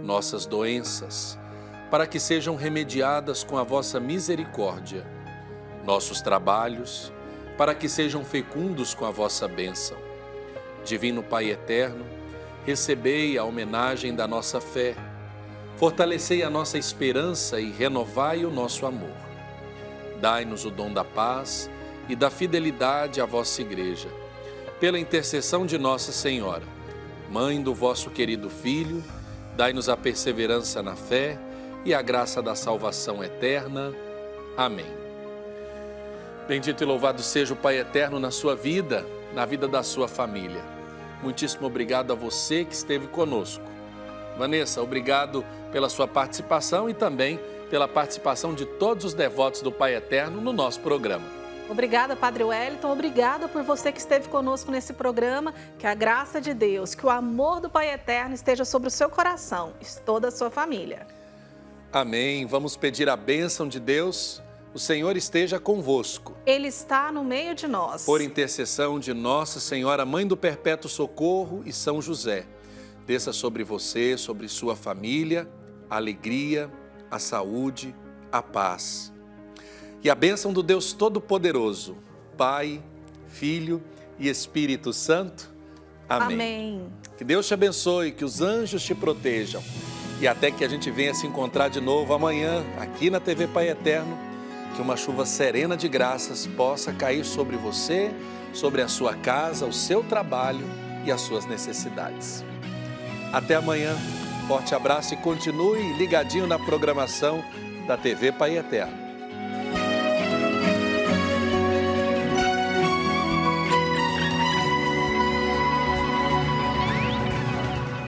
nossas doenças, para que sejam remediadas com a vossa misericórdia, nossos trabalhos, para que sejam fecundos com a vossa bênção. Divino Pai Eterno, recebei a homenagem da nossa fé, fortalecei a nossa esperança e renovai o nosso amor. Dai-nos o dom da paz e da fidelidade à vossa Igreja. Pela intercessão de Nossa Senhora, Mãe do vosso querido Filho, dai-nos a perseverança na fé e a graça da salvação eterna. Amém. Bendito e louvado seja o Pai Eterno na sua vida, na vida da sua família. Muitíssimo obrigado a você que esteve conosco. Vanessa, obrigado pela sua participação e também pela participação de todos os devotos do Pai Eterno no nosso programa. Obrigada, Padre Wellington. Obrigada por você que esteve conosco nesse programa. Que a graça de Deus, que o amor do Pai Eterno esteja sobre o seu coração e toda a sua família. Amém. Vamos pedir a bênção de Deus. O Senhor esteja convosco. Ele está no meio de nós. Por intercessão de Nossa Senhora, Mãe do Perpétuo Socorro e São José, desça sobre você, sobre sua família, a alegria, a saúde, a paz. E a bênção do Deus Todo-Poderoso, Pai, Filho e Espírito Santo, Amém. Amém. Que Deus te abençoe, que os anjos te protejam. E até que a gente venha se encontrar de novo amanhã, aqui na TV Pai Eterno, que uma chuva serena de graças possa cair sobre você, sobre a sua casa, o seu trabalho e as suas necessidades. Até amanhã, forte abraço e continue ligadinho na programação da TV Pai Eterno.